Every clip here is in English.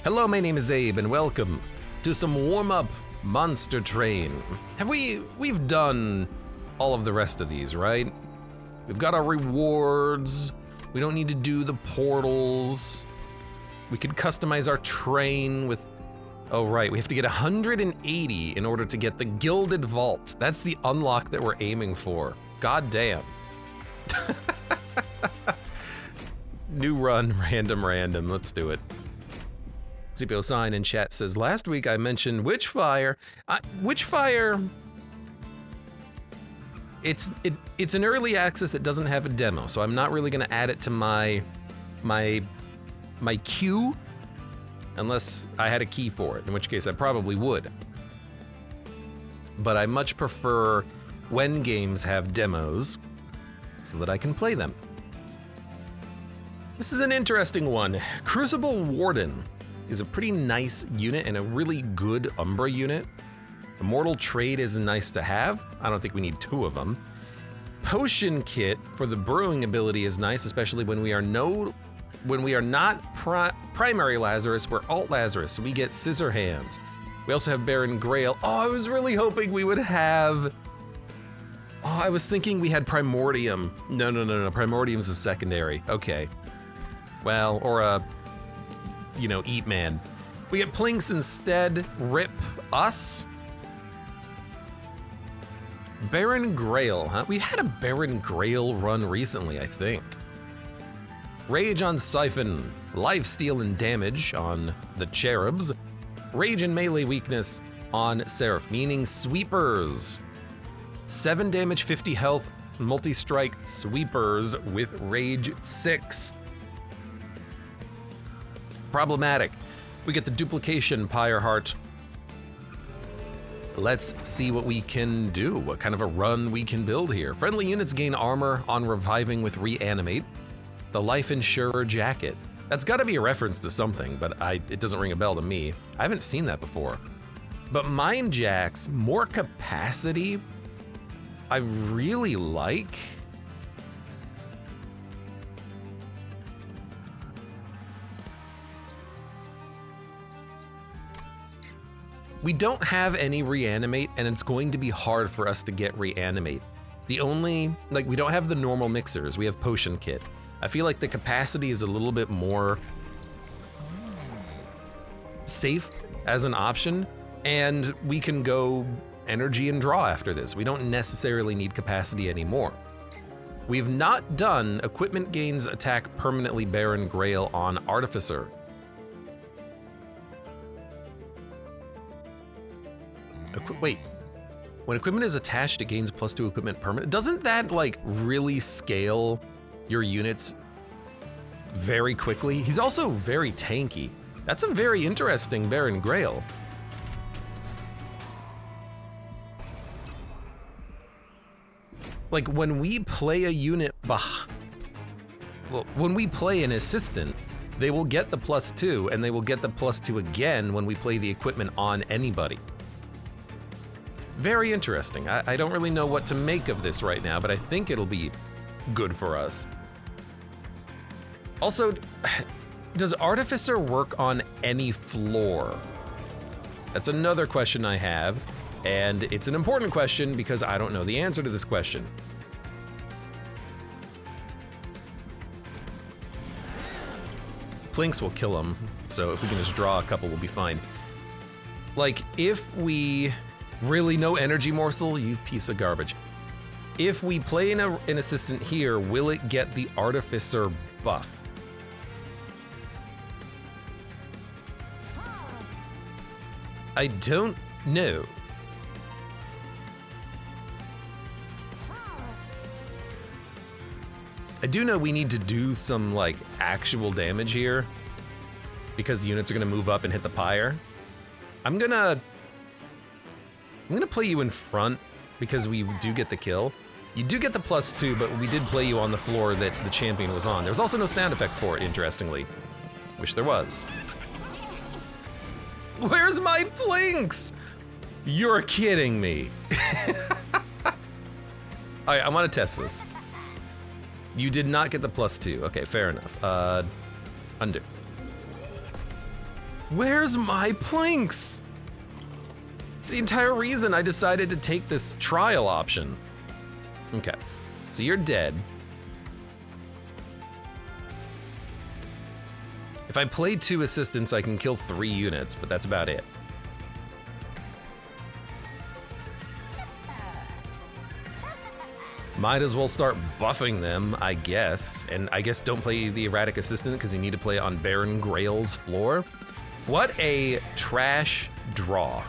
Hello, my name is Abe, and welcome to some warm-up Monster Train. We've done all of the rest of these, right? We've got our rewards. We don't need to do the portals. We could customize our train with, oh right, we have to get 180 in order to get the Gilded Vault. That's the unlock that we're aiming for. God damn. New run, random, let's do it. CPO sign in chat says, last week I mentioned Witchfire. Witchfire, it's an early access that doesn't have a demo, so I'm not really gonna add it to my queue unless I had a key for it, in which case I probably would. But I much prefer when games have demos so that I can play them. This is an interesting one. Crucible Warden is a pretty nice unit and a really good Umbra unit. Immortal Trade is nice to have. I don't think we need two of them. Potion Kit for the brewing ability is nice, especially when we are not primary Lazarus, we're alt Lazarus, so we get Scissor Hands. We also have Baron Grail. Oh, I was really hoping we would have, I was thinking we had Primordium. No, Primordium's a secondary, okay. Well, or a, Eat Man. We get Plinks instead, rip us. Baron Grail, huh? We had a Baron Grail run recently, I think. Rage on Siphon, Lifesteal and Damage on the Cherubs, Rage and Melee Weakness on Seraph, meaning Sweepers. 7 damage, 50 health, multi-strike Sweepers with Rage 6. Problematic. We get the Duplication Pyre Heart. Let's see what we can do, what kind of a run we can build here. Friendly units gain armor on reviving with Reanimate. The Life Insurer Jacket. That's gotta be a reference to something, but it doesn't ring a bell to me. I haven't seen that before. But Mind Jacks, more capacity, I really like. We don't have any Reanimate, and it's going to be hard for us to get Reanimate. The only, we don't have the normal mixers, we have Potion Kit. I feel like the capacity is a little bit more safe as an option, and we can go energy and draw after this. We don't necessarily need capacity anymore. We've not done equipment gains attack permanently Baron Grail on Artificer. Wait, when equipment is attached, it gains +2 equipment permanent. Doesn't that really scale your units very quickly? He's also very tanky. That's a very interesting Baron Grail. When we play a unit when we play an assistant, they will get the +2 and they will get the +2 again when we play the equipment on anybody. Very interesting. I don't really know what to make of this right now, but I think it'll be good for us. Also, does Artificer work on any floor? That's another question I have, and it's an important question because I don't know the answer to this question. Plinks will kill him, so if we can just draw a couple, we'll be fine. If we... Really, no energy morsel, you piece of garbage. If we play an assistant here, will it get the Artificer buff? I don't know. I do know we need to do some actual damage here because units are gonna move up and hit the pyre. I'm gonna play you in front because we do get the kill. You do get the +2, but we did play you on the floor that the champion was on. There's also no sound effect for it, interestingly. Wish there was. Where's my Plinks? You're kidding me. All right, I want to test this. You did not get the +2. Okay, fair enough. Undo. Where's my planks? It's the entire reason I decided to take this trial option. Okay, so you're dead. If I play 2 assistants, I can kill 3 units, but that's about it. Might as well start buffing them, I guess. And I guess don't play the erratic assistant because you need to play it on Baron Grail's floor. What a trash draw.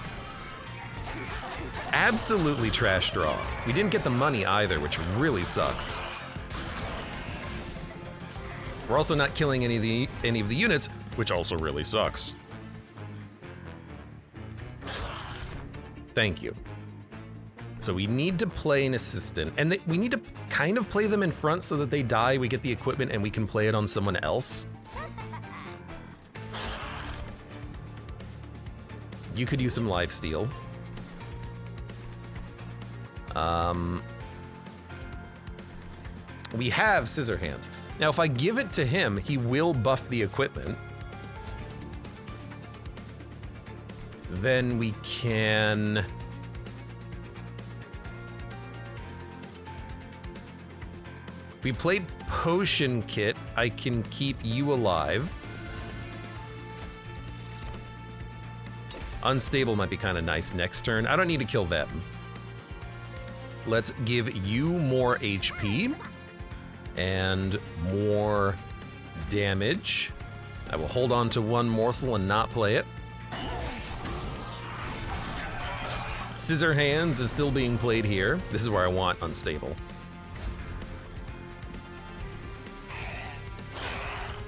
Absolutely trash draw. We didn't get the money either, which really sucks. We're also not killing any of the units, which also really sucks. Thank you. So we need to play an assistant, and we need to kind of play them in front so that they die, we get the equipment, and we can play it on someone else. You could use some lifesteal. We have Scissor Hands. Now, if I give it to him, he will buff the equipment. Then we can... If we play Potion Kit, I can keep you alive. Unstable might be kind of nice next turn. I don't need to kill them. Let's give you more HP and more damage. I will hold on to one morsel and not play it. Scissor Hands is still being played here. This is where I want Unstable.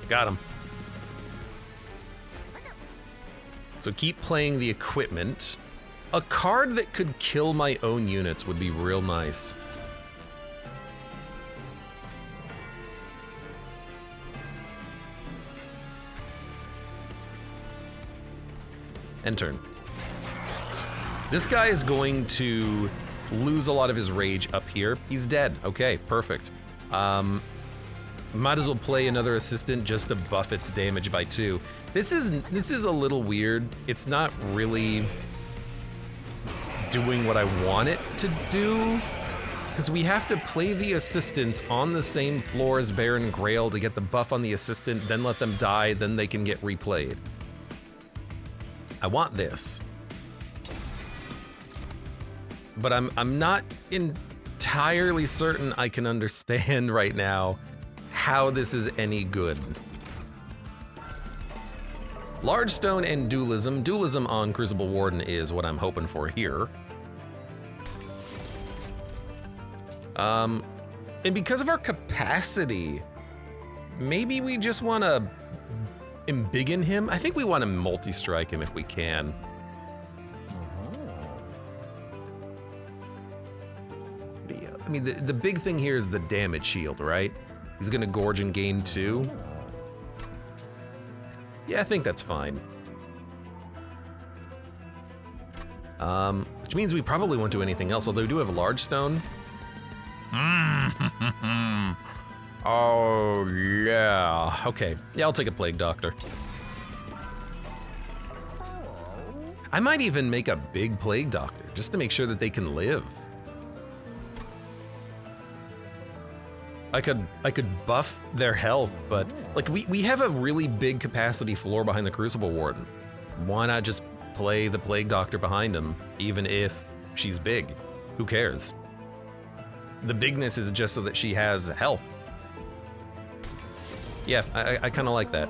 Got him. So keep playing the equipment. A card that could kill my own units would be real nice. End turn. This guy is going to lose a lot of his rage up here. He's dead. Okay, perfect. Might as well play another assistant just to buff its damage by 2. This is a little weird. It's not really doing what I want it to do, because we have to play the assistants on the same floor as Baron Grail to get the buff on the assistant, then let them die, then they can get replayed. I want this. But I'm not entirely certain I can understand right now how this is any good. Large Stone and Dualism. Dualism on Crucible Warden is what I'm hoping for here. And because of our capacity, maybe we just want to embiggen him. I think we want to multi-strike him if we can. I mean, the big thing here is the damage shield, right? He's gonna gorge and gain 2. Yeah, I think that's fine. Which means we probably won't do anything else, although we do have a Large Stone. Oh, yeah. Okay, yeah, I'll take a Plague Doctor. I might even make a big Plague Doctor, just to make sure that they can live. I could buff their health, but like we have a really big capacity floor behind the Crucible Warden. Why not just play the Plague Doctor behind him, even if she's big? Who cares? The bigness is just so that she has health. Yeah, I kind of like that.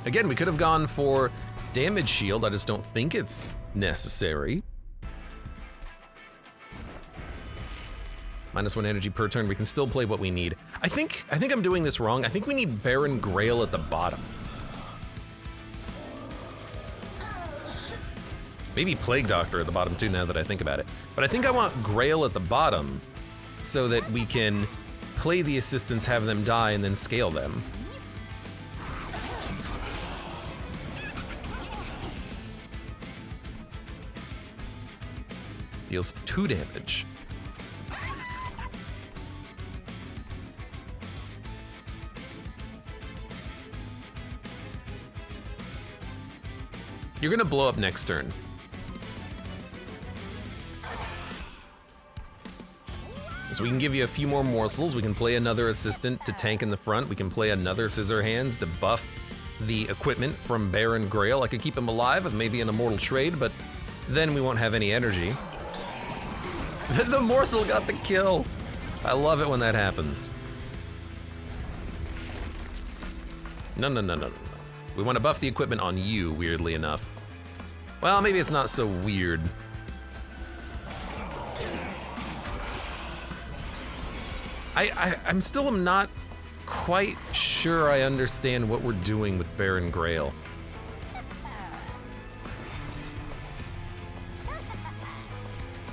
Again, we could have gone for damage shield. I just don't think it's necessary. -1 energy per turn. We can still play what we need. I think I'm doing this wrong. I think we need Baron Grail at the bottom. Maybe Plague Doctor at the bottom too, now that I think about it. But I think I want Grail at the bottom so that we can play the assistants, have them die, and then scale them. Deals 2 damage. You're gonna blow up next turn. So we can give you a few more morsels. We can play another assistant to tank in the front. We can play another scissor hands to buff the equipment from Baron Grail. I could keep him alive with maybe an immortal trade, but then we won't have any energy. The morsel got the kill. I love it when that happens. No. We want to buff the equipment on you, weirdly enough. Well, maybe it's not so weird. I'm still not quite sure I understand what we're doing with Baron Grail.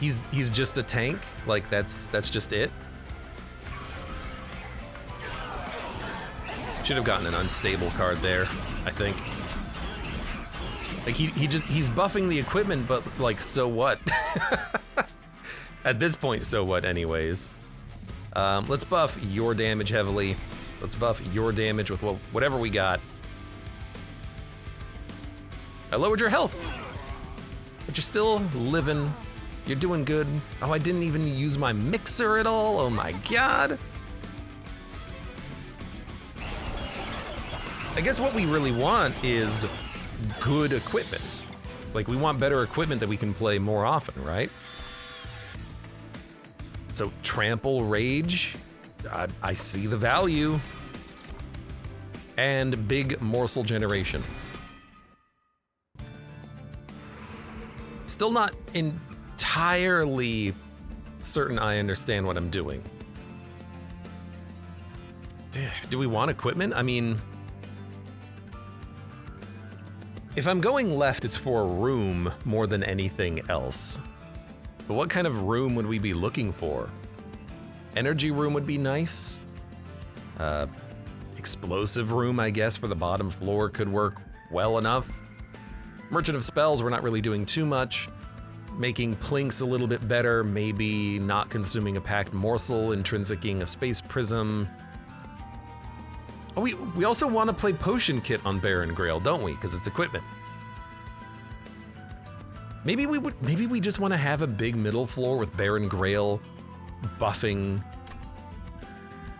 He's just a tank? Like that's just it? Should have gotten an unstable card there, I think. Like he's buffing the equipment, but like so what? At this point, so what anyways? Let's buff your damage heavily. Let's buff your damage with whatever we got. I lowered your health, but you're still living. You're doing good. Oh, I didn't even use my mixer at all. Oh my god. I guess what we really want is good equipment. Like, we want better equipment that we can play more often, right? So, Trample Rage, I see the value. And Big Morsel Generation. Still not entirely certain I understand what I'm doing. Do we want equipment? I mean, if I'm going left, it's for a room more than anything else. But what kind of room would we be looking for? Energy room would be nice. Explosive room, I guess, for the bottom floor could work well enough. Merchant of Spells, we're not really doing too much. Making Plinks a little bit better, maybe not consuming a packed morsel, intrinsicing a space prism. Oh, we also want to play Potion Kit on Baron Grail, don't we? Because it's equipment. Maybe we just want to have a big middle floor with Baron Grail buffing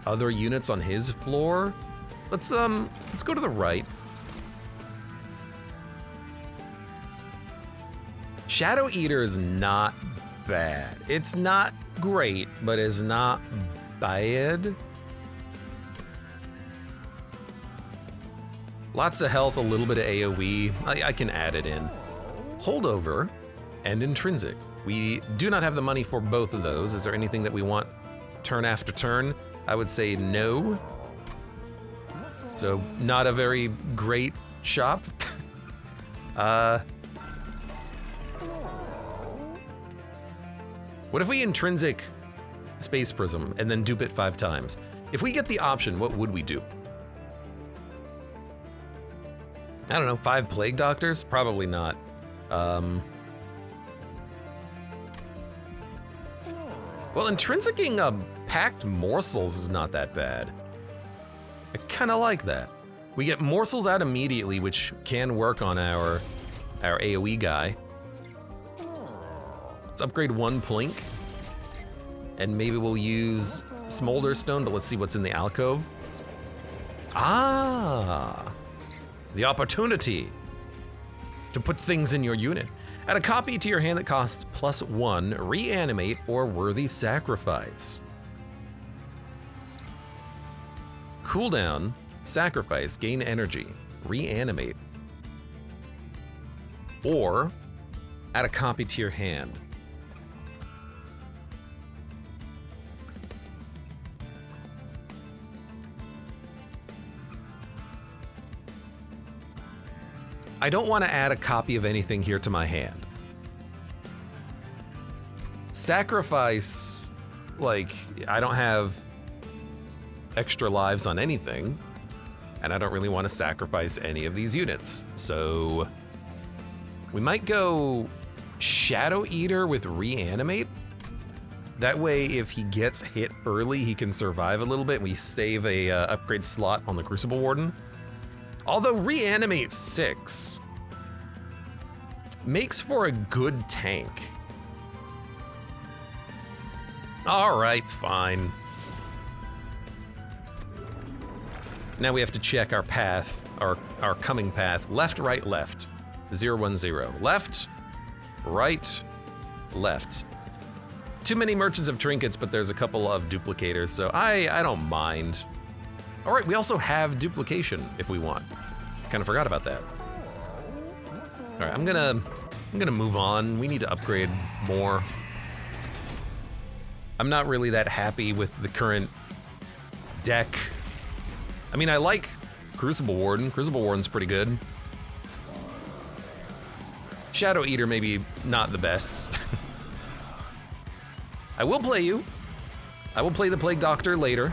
other units on his floor. Let's go to the right. Shadow Eater is not bad. It's not great, but it's not bad. Lots of health, a little bit of AoE. I can add it in. Holdover and Intrinsic. We do not have the money for both of those. Is there anything that we want turn after turn? I would say no. So not a very great shop. What if we Intrinsic Space Prism and then dupe it 5 times? If we get the option, what would we do? I don't know, 5 Plague Doctors? Probably not. Well, intrinsicing packed morsels is not that bad. I kind of like that. We get morsels out immediately, which can work on our AoE guy. Let's upgrade 1 Plink. And maybe we'll use Smolder Stone, but let's see what's in the alcove. Ah! The opportunity to put things in your unit. Add a copy to your hand that costs +1, reanimate, or worthy sacrifice. Cooldown, sacrifice, gain energy, reanimate. Or add a copy to your hand. I don't want to add a copy of anything here to my hand. Sacrifice, like, I don't have extra lives on anything, and I don't really want to sacrifice any of these units. So we might go Shadow Eater with Reanimate. That way, if he gets hit early, he can survive a little bit. We save a upgrade slot on the Crucible Warden. Although Reanimate 6 makes for a good tank. All right, fine. Now we have to check our path, our coming path. Left, right, left. 0, 1, 0. Left, right, left. Too many merchants of trinkets, but there's a couple of duplicators, so I don't mind. All right, we also have duplication if we want. Kind of forgot about that. All right, I'm gonna move on. We need to upgrade more. I'm not really that happy with the current deck. I mean, I like Crucible Warden. Crucible Warden's pretty good. Shadow Eater maybe not the best. I will play you. I will play the Plague Doctor later.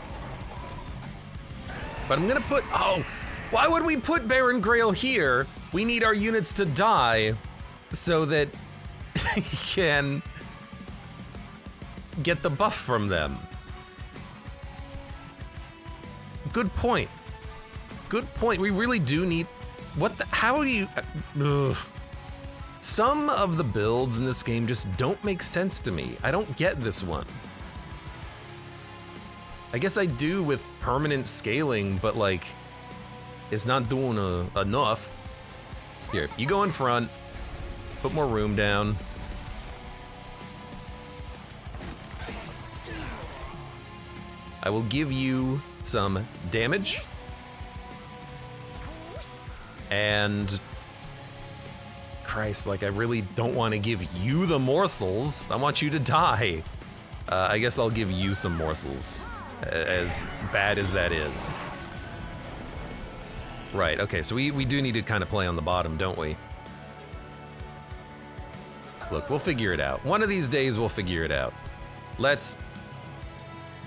But I'm gonna put, oh, why would we put Baron Grail here? We need our units to die so that he can get the buff from them. Good point. Good point. We really do need, what the, how do you, ugh. Some of the builds in this game just don't make sense to me. I don't get this one. I guess I do with permanent scaling, but like, it's not doing enough. Here, you go in front, put more room down. I will give you some damage. And Christ, like I really don't want to give you the morsels. I want you to die. I guess I'll give you some morsels, as bad as that is. Right, okay, so we do need to kind of play on the bottom, don't we? Look, we'll figure it out. One of these days we'll figure it out. Let's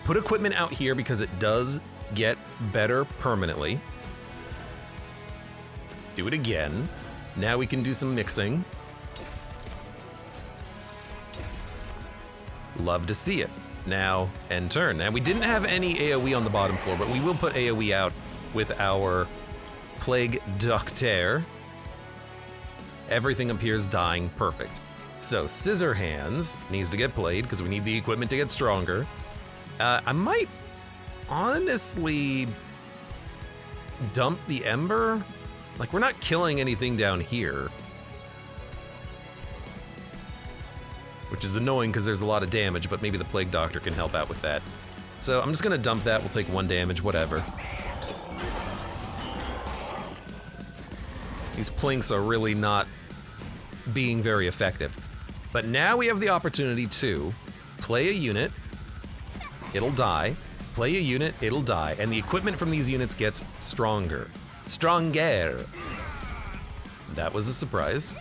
put equipment out here because it does get better permanently. Do it again. Now we can do some mixing. Love to see it. Now, end turn. Now, we didn't have any AoE on the bottom floor, but we will put AoE out with our Plague Doctor. Everything appears dying. Perfect. So, Scissor Hands needs to get played because we need the equipment to get stronger. I might honestly dump the Ember. Like, we're not killing anything down here. Which is annoying because there's a lot of damage, but maybe the Plague Doctor can help out with that. So I'm just gonna dump that, we'll take 1 damage, whatever. These plinks are really not being very effective. But now we have the opportunity to play a unit, it'll die, play a unit, it'll die, and the equipment from these units gets stronger. Stronger. That was a surprise.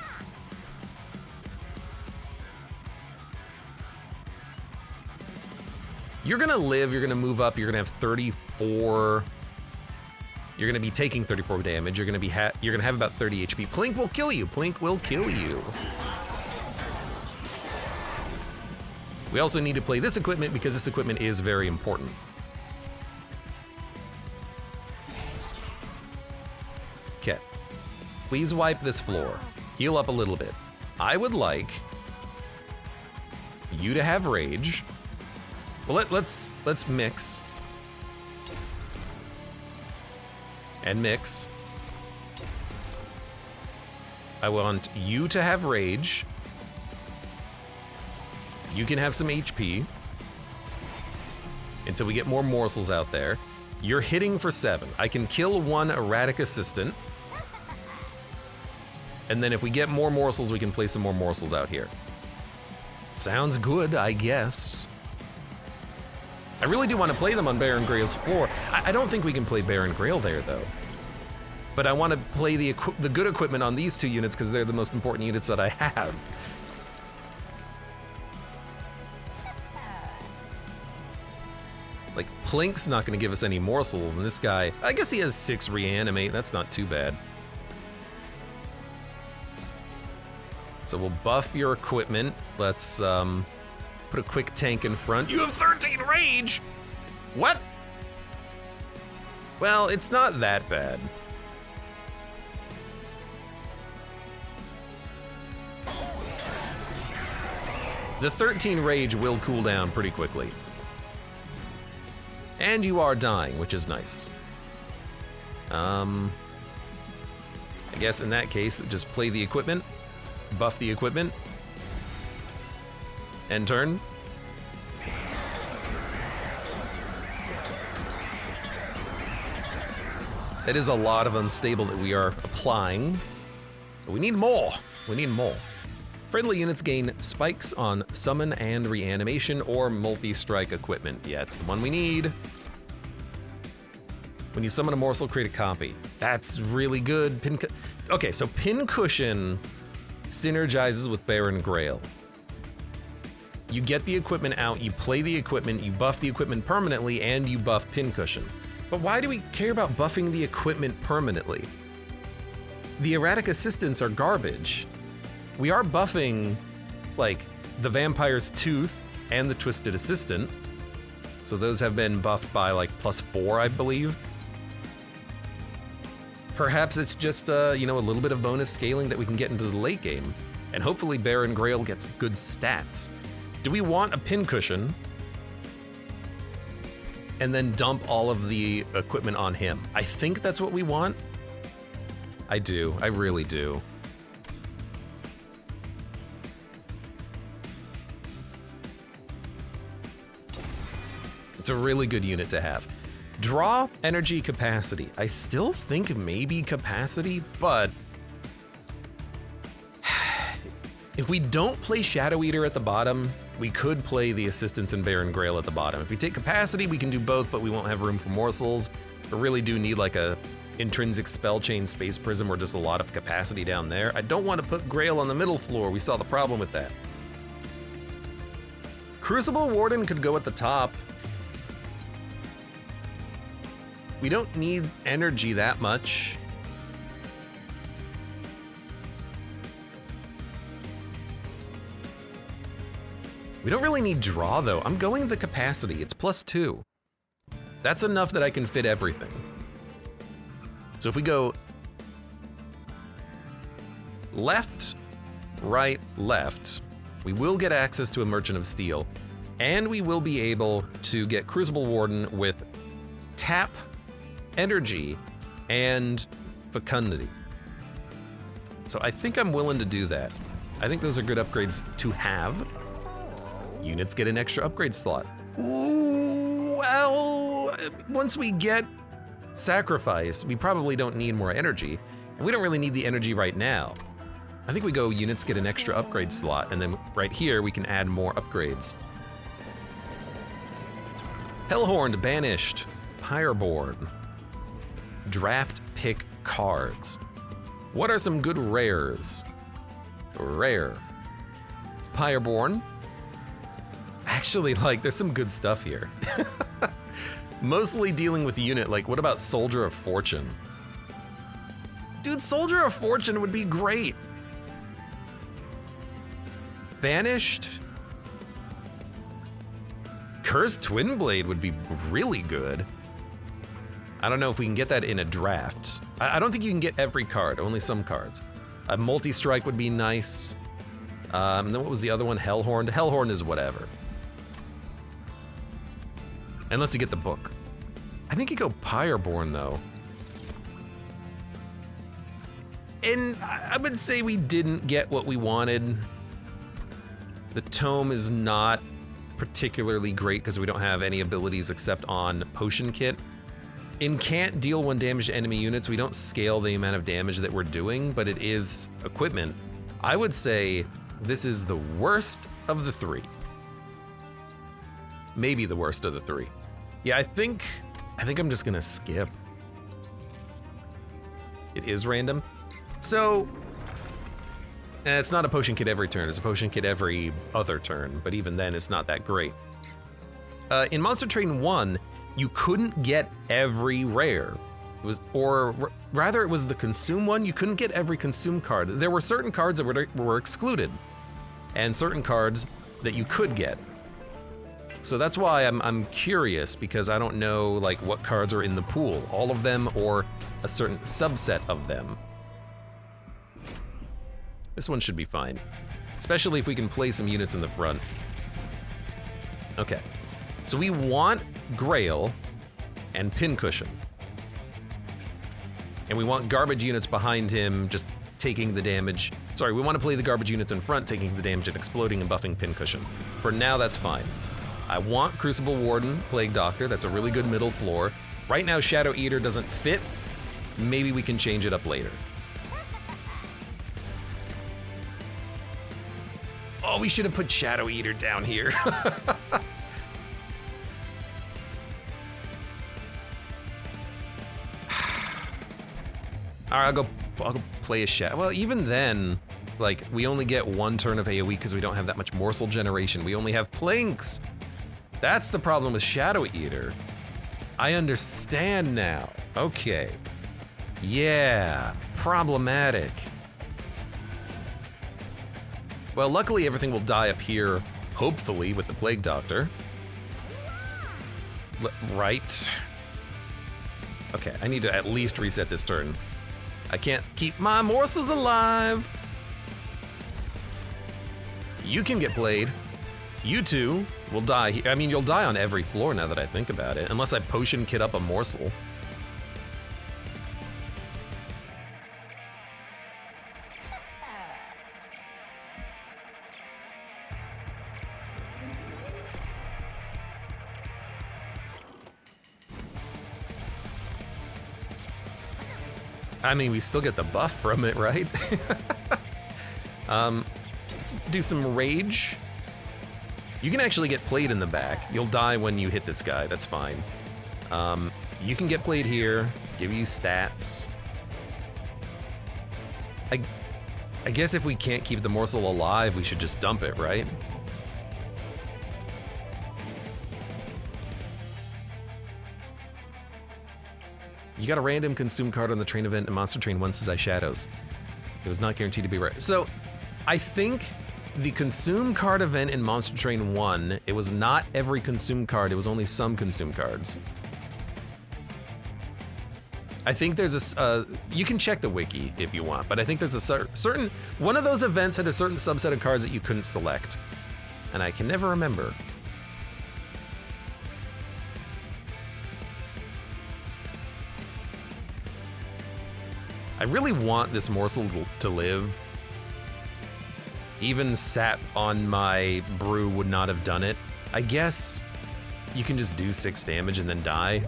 You're gonna live, you're gonna move up, you're gonna have 34. You're gonna be taking 34 damage, you're gonna have about 30 HP. Plink will kill you, Plink will kill you. We also need to play this equipment because this equipment is very important. Okay, please wipe this floor. Heal up a little bit. I would like you to have rage. Well, let's mix. And mix. I want you to have rage. You can have some HP. Until we get more morsels out there. You're hitting for 7. I can kill 1 erratic assistant. And then if we get more morsels, we can play some more morsels out here. Sounds good, I guess. I really do want to play them on Baron Grail's floor. I don't think we can play Baron Grail there, though. But I want to play the good equipment on these 2 units because they're the most important units that I have. Like, Plink's not going to give us any morsels, and this guy, I guess he has 6 reanimate. That's not too bad. So we'll buff your equipment. Let's put a quick tank in front. You have 13 rage! What? Well, it's not that bad. The 13 rage will cool down pretty quickly. And you are dying, which is nice. I guess in that case, just play the equipment, buff the equipment, end turn. That is a lot of unstable that we are applying. But we need more. We need more. Friendly units gain spikes on summon and reanimation or multi-strike equipment. Yeah, it's the one we need. When you summon a morsel, create a copy. That's really good. Okay, so Pincushion synergizes with Baron Grail. You get the equipment out, you play the equipment, you buff the equipment permanently, and you buff Pincushion. But why do we care about buffing the equipment permanently? The erratic assistants are garbage. We are buffing, like, the Vampire's Tooth and the Twisted Assistant. So those have been buffed by, like, +4, I believe. Perhaps it's just, you know, a little bit of bonus scaling that we can get into the late game. And hopefully Baron Grail gets good stats. Do we want a Pincushion and then dump all of the equipment on him? I think that's what we want. I do. I really do. It's a really good unit to have. Draw, energy, capacity. I still think maybe capacity, but if we don't play Shadow Eater at the bottom, we could play the Assistants and Baron Grail at the bottom. If we take capacity, we can do both, but we won't have room for morsels. We really do need like a intrinsic spell chain space prism or just a lot of capacity down there. I don't want to put Grail on the middle floor. We saw the problem with that. Crucible Warden could go at the top. We don't need energy that much. We don't really need draw though. I'm going the capacity. It's +2. That's enough that I can fit everything. So if we go left, right, left, we will get access to a Merchant of Steel, and we will be able to get Crucible Warden with tap, energy, and fecundity. So I think I'm willing to do that. I think those are good upgrades to have. Units get an extra upgrade slot. Ooh, well, once we get Sacrifice, we probably don't need more energy. And we don't really need the energy right now. I think we go units get an extra upgrade slot, and then right here we can add more upgrades. Hellhorn banished. Pyreborn. Draft pick cards. What are some good rares? Rare. Pyreborn. Actually, like, there's some good stuff here. Mostly dealing with unit, like, what about Soldier of Fortune? Dude, Soldier of Fortune would be great. Banished. Cursed Twinblade would be really good. I don't know if we can get that in a draft. I don't think you can get every card, only some cards. A multi-strike would be nice. And then what was the other one? Hellhorn. Hellhorn is whatever. Unless you get the book. I think you go Pyreborn though. And I would say we didn't get what we wanted. The tome is not particularly great because we don't have any abilities except on Potion Kit. In can't deal 1 damage to enemy units, we don't scale the amount of damage that we're doing, but it is equipment. I would say this is the worst of the 3. Maybe the worst of the 3. Yeah, I think I'm just gonna skip. It is random. So, it's not a potion kit every turn, it's a potion kit every other turn, but even then it's not that great. In Monster Train 1, you couldn't get every rare. It was, or rather it was the consume one, you couldn't get every consume card. There were certain cards that were excluded, and certain cards that you could get. So that's why I'm curious, because I don't know like what cards are in the pool, all of them or a certain subset of them. This one should be fine. especially if we can play some units in the front. Okay, so we want Grail and Pincushion. And we want garbage units behind him just taking the damage. Sorry, we want to play the garbage units in front taking the damage and exploding and buffing Pincushion. For now, that's fine. I want Crucible Warden, Plague Doctor. That's a really good middle floor. Right now, Shadow Eater doesn't fit. Maybe we can change it up later. Oh, we should have put Shadow Eater down here. All right, I'll go play a Shadow. Well, even then, like, we only get 1 turn of AoE because we don't have that much morsel generation. We only have Plinks. That's the problem with Shadow Eater. I understand now. Okay. Yeah, problematic. Well, luckily everything will die up here, hopefully, with the Plague Doctor. Right. Okay, I need to at least reset this turn. I can't keep my morsels alive. You can get played. You two will die. I mean, you'll die on every floor now that I think about it, unless I potion kit up a morsel. I mean, we still get the buff from it, right? Let's do some rage. You can actually get played in the back. You'll die when you hit this guy, that's fine. You can get played here, give you stats. I guess if we can't keep the morsel alive, we should just dump it, right? You got a random consume card on the train event and Monster Train 1 says I Shadows. It was not guaranteed to be right. So, I think the consume card event in Monster Train 1, it was not every consume card, it was only some consume cards. I think there's a, you can check the wiki if you want, but I think there's a certain, one of those events had a certain subset of cards that you couldn't select. And I can never remember. I really want this morsel to live. Even sap on my brew would not have done it. I guess you can just do 6 damage and then die.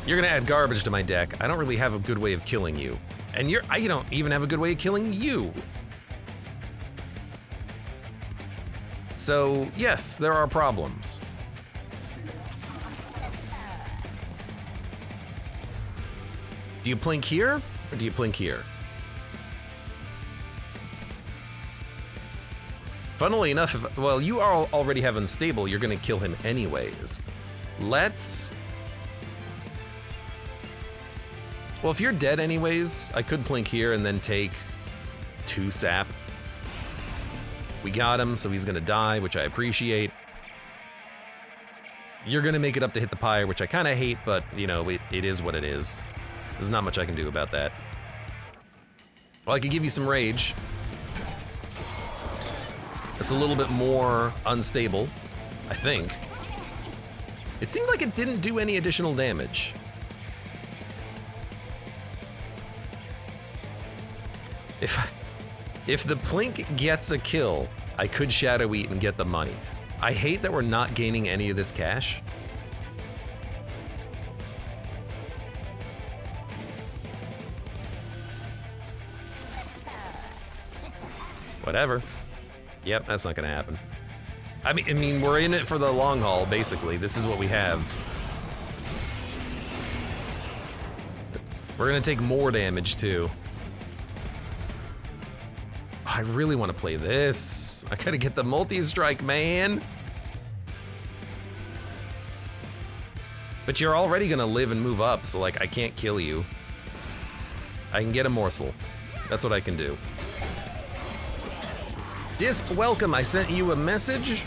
You're gonna add garbage to my deck. I don't really have a good way of killing you. And I don't even have a good way of killing you. So yes, there are problems. Do you plink here, or do you plink here? Funnily enough, well, you already have Unstable, you're gonna kill him anyways. Let's... Well, if you're dead anyways, I could plink here and then take 2 sap. We got him, so he's gonna die, which I appreciate. You're gonna make it up to hit the Pyre, which I kinda hate, but, you know, it is what it is. There's not much I can do about that. Well, I could give you some rage. It's a little bit more unstable, I think. It seemed like it didn't do any additional damage. If the plink gets a kill, I could Shadow Eat and get the money. I hate that we're not gaining any of this cash. Whatever. Yep, that's not gonna happen. I mean, we're in it for the long haul, basically. This is what we have. We're gonna take more damage, too. I really want to play this. I gotta get the multi-strike, man. But you're already gonna live and move up, so, like, I can't kill you. I can get a morsel. That's what I can do. Disp, welcome. I sent you a message.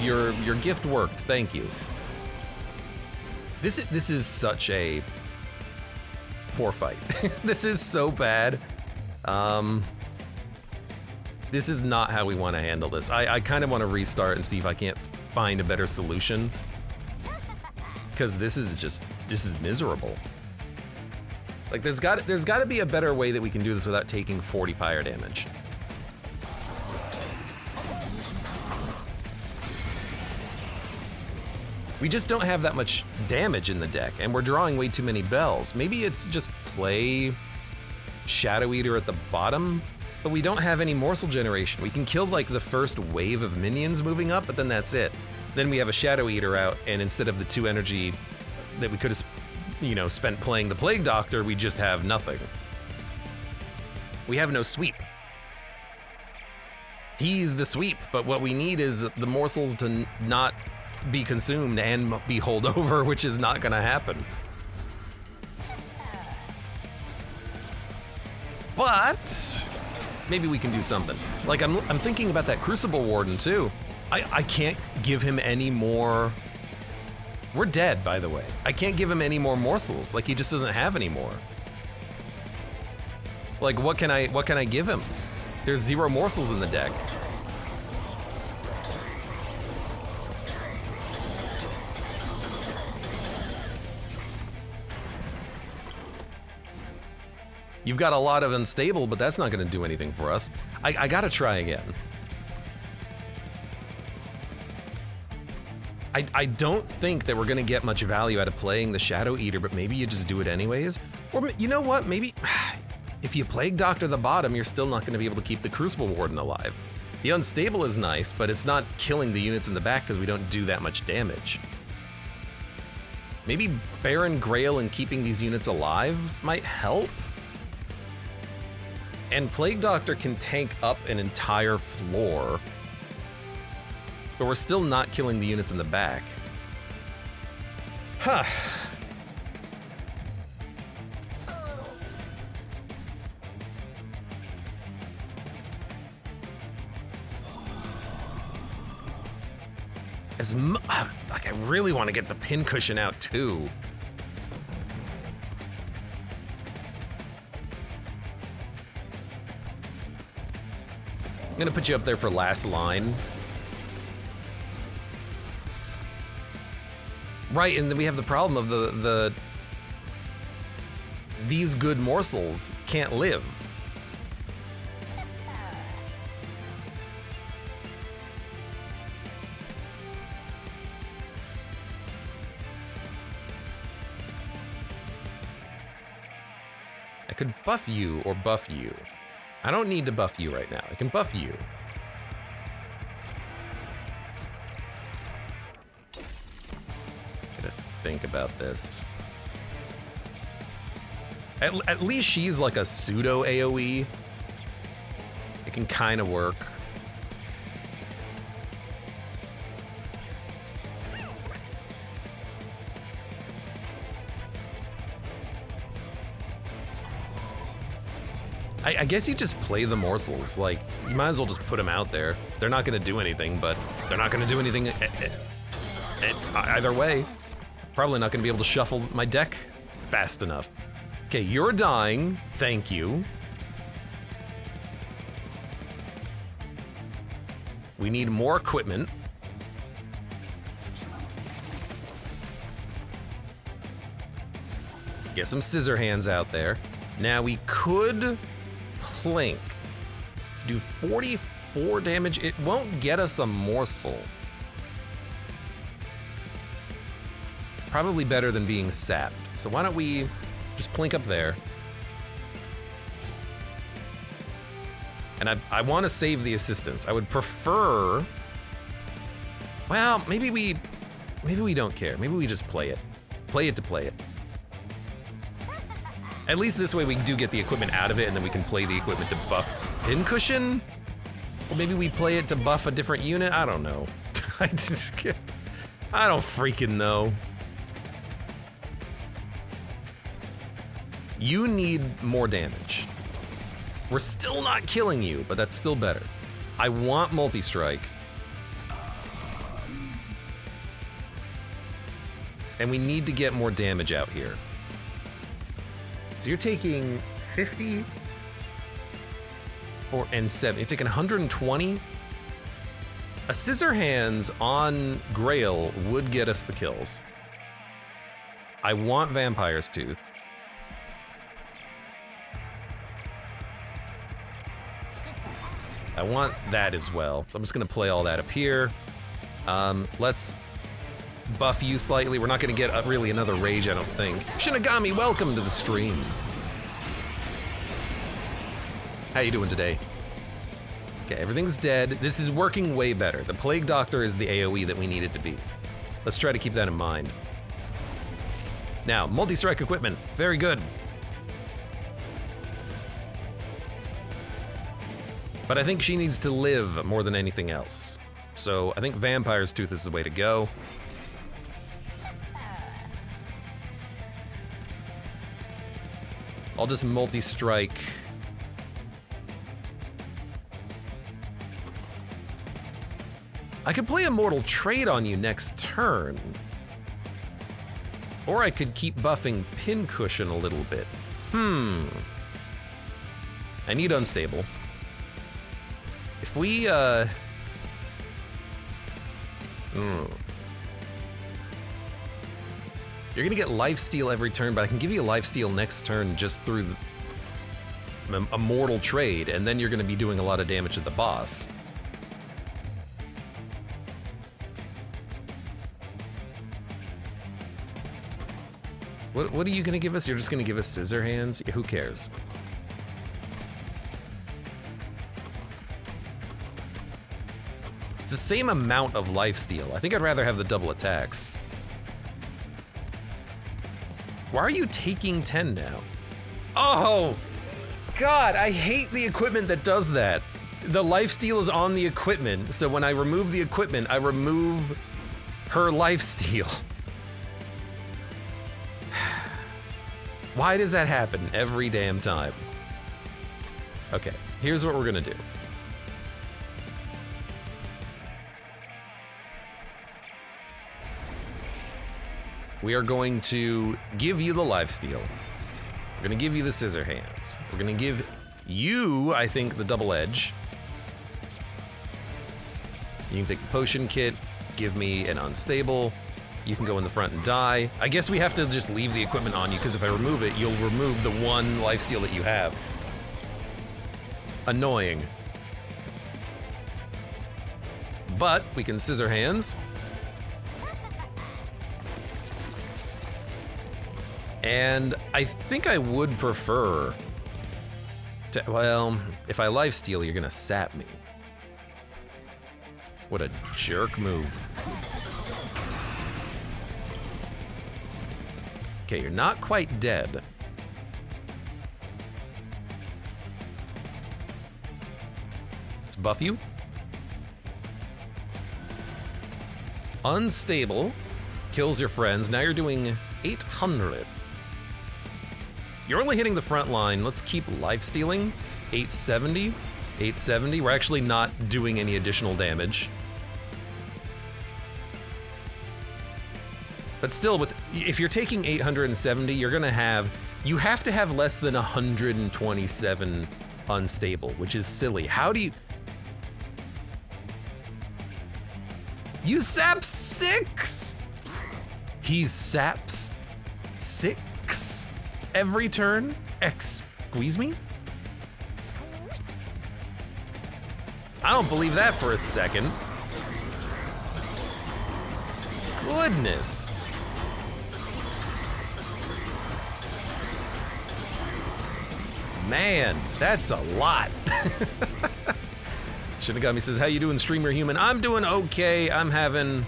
Your gift worked. Thank you. This is such a poor fight. This is so bad. This is not how we want to handle this. I kind of want to restart and see if I can't find a better solution. Because this is miserable. Like there's got to be a better way that we can do this without taking 40 Pyre damage. We just don't have that much damage in the deck, and we're drawing way too many bells. Maybe it's just play Shadow Eater at the bottom, but we don't have any morsel generation. We can kill like the first wave of minions moving up, but then that's it. Then we have a Shadow Eater out, and instead of the 2 energy that we could have, you know, spent playing the Plague Doctor, we just have nothing. We have no sweep. He's the sweep, but what we need is the morsels to not be consumed and be holed over, which is not gonna happen. But maybe we can do something. Like I'm thinking about that Crucible Warden too. I can't give him any more. We're dead, by the way. I can't give him any more morsels. Like he just doesn't have any more. Like what can I give him? There's 0 morsels in the deck. You've got a lot of unstable, but that's not gonna do anything for us. I gotta try again. I don't think that we're gonna get much value out of playing the Shadow Eater, but maybe you just do it anyways. Or you know what, maybe if you Plague Doctor the bottom, you're still not gonna be able to keep the Crucible Warden alive. The unstable is nice, but it's not killing the units in the back because we don't do that much damage. Maybe Baron Grail and keeping these units alive might help? And Plague Doctor can tank up an entire floor, but we're still not killing the units in the back. Huh. Like I really want to get the pincushion out too. I'm gonna put you up there for last line. Right, and then we have the problem of these good morsels can't live. I could buff you or buff you. I don't need to buff you right now. I can buff you. Gotta think about this. At least she's like a pseudo AoE. It can kind of work. I guess you just play the morsels. Like, you might as well just put them out there. They're not gonna do anything, but they're not gonna do anything either way. Probably not gonna be able to shuffle my deck fast enough. Okay, you're dying. Thank you. We need more equipment. Get some scissor hands out there. Now we could Plink. Do 44 damage. It won't get us a morsel. Probably better than being sapped. So why don't we just Plink up there. And I want to save the assistance. I would prefer... Well, maybe we don't care. Maybe we just play it. Play it to play it. At least this way we do get the equipment out of it, and then we can play the equipment to buff pincushion? Or maybe we play it to buff a different unit? I don't know. I don't freaking know. You need more damage. We're still not killing you, but that's still better. I want multi-strike. And we need to get more damage out here. So you're taking 50 and 7. You're taking 120. A scissor hands on Grail would get us the kills. I want Vampire's Tooth. I want that as well. So I'm just gonna play all that up here. Let's buff you slightly. We're not gonna get really another rage, I don't think. Shinigami, welcome to the stream. How you doing today? Okay, everything's dead. This is working way better. The Plague Doctor is the AoE that we need it to be. Let's try to keep that in mind. Now, multi-strike equipment. Very good. But I think she needs to live more than anything else. So I think Vampire's Tooth is the way to go. I'll just multi-strike. I could play Immortal Trade on you next turn. Or I could keep buffing Pincushion a little bit. I need Unstable. If we, You're gonna get lifesteal every turn, but I can give you a lifesteal next turn just through a mortal trade, and then you're gonna be doing a lot of damage to the boss. What are you gonna give us? You're just gonna give us scissor hands? Who cares? It's the same amount of lifesteal. I think I'd rather have the double attacks. Why are you taking 10 now? Oh, God, I hate the equipment that does that. The lifesteal is on the equipment, so when I remove the equipment, I remove her lifesteal. Why does that happen every damn time? Okay, here's what we're gonna do. We are going to give you the lifesteal. We're gonna give you the scissor hands. We're gonna give you, I think, the double edge. You can take the potion kit, give me an unstable. You can go in the front and die. I guess we have to just leave the equipment on you, because if I remove it, you'll remove the one lifesteal that you have. Annoying. But we can scissor hands. And I think I would prefer to, well, if I lifesteal, you're gonna sap me. What a jerk move. Okay, you're not quite dead. Let's buff you. Unstable. Kills your friends. Now you're doing 800. You're only hitting the front line. Let's keep life stealing. 870. 870. We're actually not doing any additional damage. But still, if you're taking 870, you're gonna have, you have to have less than 127 unstable, which is silly. How do you? You sap 6? He saps 6 every turn? Squeeze me? I don't believe that for a second. Goodness. Man, that's a lot. Shinigami says, how you doing, streamer human? I'm doing okay. I'm having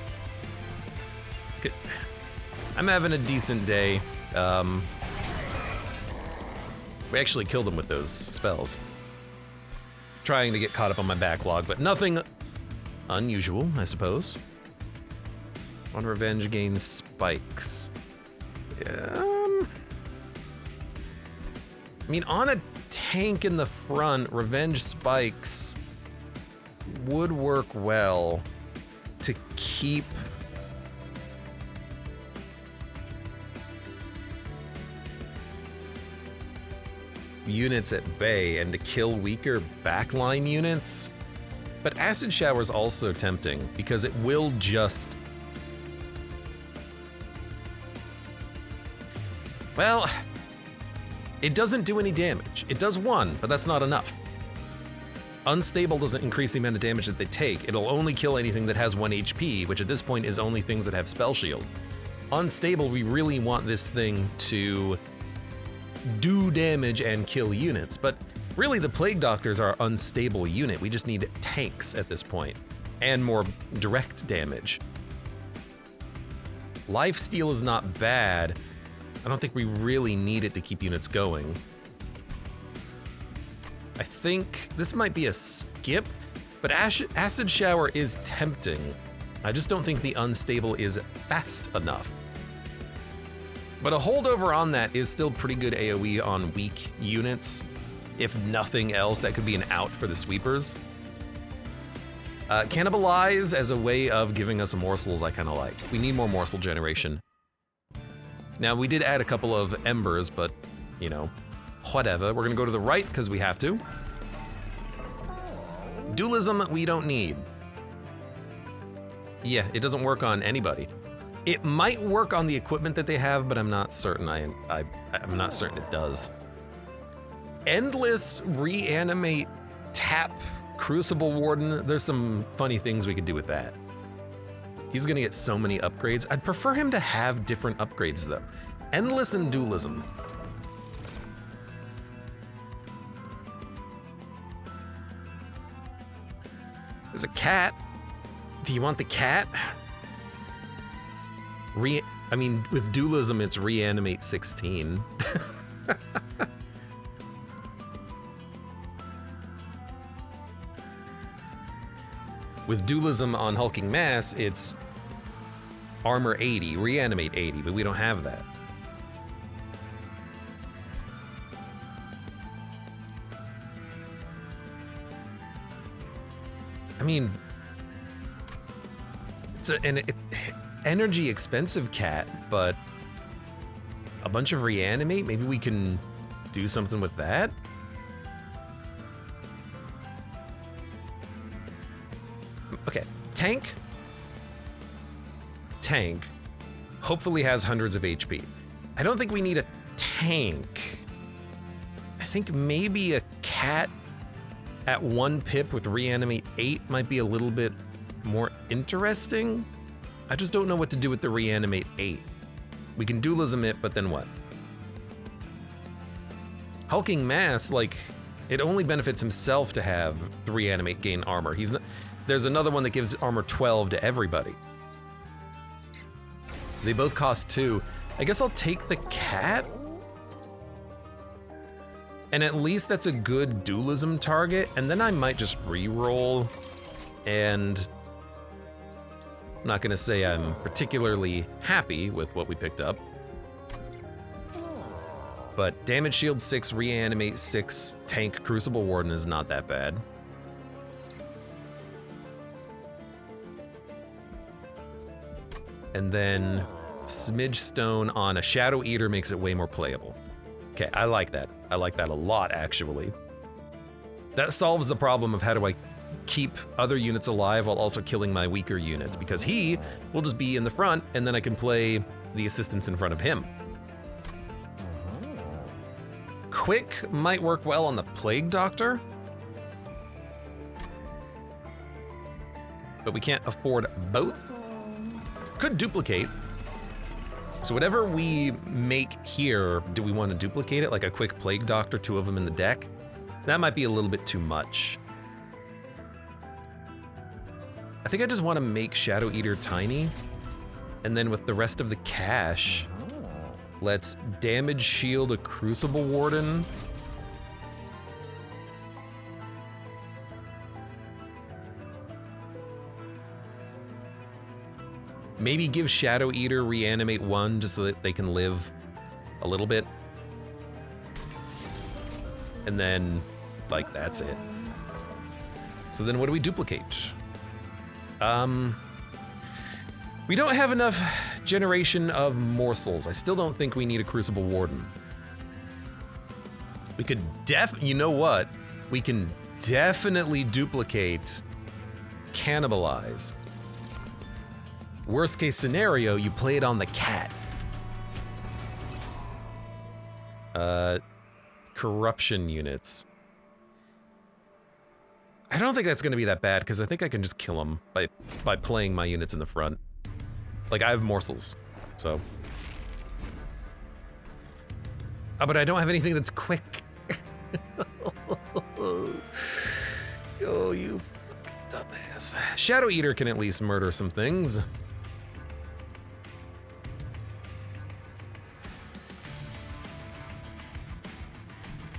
a decent day. We actually killed him with those spells. Trying to get caught up on my backlog, but nothing unusual, I suppose. On revenge gains spikes. I mean, on a tank in the front, revenge spikes would work well to keep units at bay and to kill weaker backline units. But Acid Shower is also tempting because it will just... Well, it doesn't do any damage. It does 1, but that's not enough. Unstable doesn't increase the amount of damage that they take. It'll only kill anything that has 1 HP, which at this point is only things that have Spell Shield. Unstable, we really want this thing to do damage and kill units, but really the Plague Doctors are an unstable unit. We just need tanks at this point, and more direct damage. Lifesteal is not bad. I don't think we really need it to keep units going. I think this might be a skip, but Acid Shower is tempting. I just don't think the Unstable is fast enough. But a holdover on that is still pretty good AoE on weak units. If nothing else, that could be an out for the sweepers. Cannibalize as a way of giving us morsels I kind of like. We need more morsel generation. Now, we did add a couple of embers, but, you know, whatever. We're gonna go to the right because we have to. Dualism, we don't need. Yeah, it doesn't work on anybody. It might work on the equipment that they have, but I'm not certain. I'm not certain it does. Endless reanimate tap Crucible Warden. There's some funny things we could do with that. He's gonna get so many upgrades. I'd prefer him to have different upgrades though. Endless and Dualism. There's a cat. Do you want the cat? I mean, with Dualism, it's reanimate 16. With Dualism on Hulking Mass, it's armor 80, reanimate 80, but we don't have that. I mean, it's an energy expensive cat, but a bunch of reanimate, maybe we can do something with that? Okay, tank, hopefully has hundreds of HP. I don't think we need a tank. I think maybe a cat at 1 pip with reanimate 8 might be a little bit more interesting. I just don't know what to do with the reanimate 8. We can Dualism it, but then what? Hulking Mass, like, it only benefits himself to have the reanimate gain armor. He's not, there's another one that gives armor 12 to everybody. They both cost 2. I guess I'll take the cat. And at least that's a good Dualism target, and then I might just re-roll, and I'm not gonna say I'm particularly happy with what we picked up. But damage shield 6, reanimate 6, tank Crucible Warden is not that bad. And then Smidge Stone on a Shadow Eater makes it way more playable. Okay, I like that. I like that a lot, actually. That solves the problem of how do I keep other units alive while also killing my weaker units, because he will just be in the front, and then I can play the assistants in front of him. Quick might work well on the Plague Doctor, but we can't afford both. Could duplicate. So whatever we make here, do we want to duplicate it? Like a quick Plague Doctor, 2 of them in the deck? That might be a little bit too much. I think I just want to make Shadow Eater tiny. And then with the rest of the cash, let's damage shield a Crucible Warden. Maybe give Shadow Eater reanimate 1 just so that they can live a little bit. And then, like, that's it. So then what do we duplicate? We don't have enough generation of morsels. I still don't think we need a Crucible Warden. We could you know what? We can definitely duplicate cannibalize. Worst case scenario, you play it on the cat. Corruption units. I don't think that's gonna be that bad because I think I can just kill them by playing my units in the front. Like, I have morsels, so. Oh, but I don't have anything that's quick. Oh, you fucking dumbass. Shadow Eater can at least murder some things.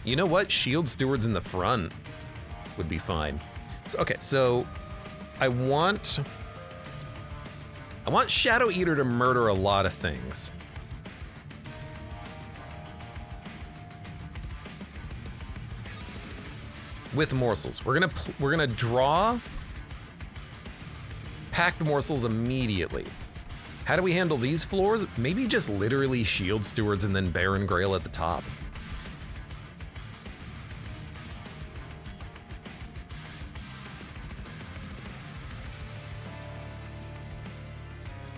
You know what? Shield Stewards in the front would be fine. So, okay, so I want Shadow Eater to murder a lot of things. With morsels. We're gonna draw packed morsels immediately. How do we handle these floors? Maybe just literally Shield Stewards and then Baron Grail at the top.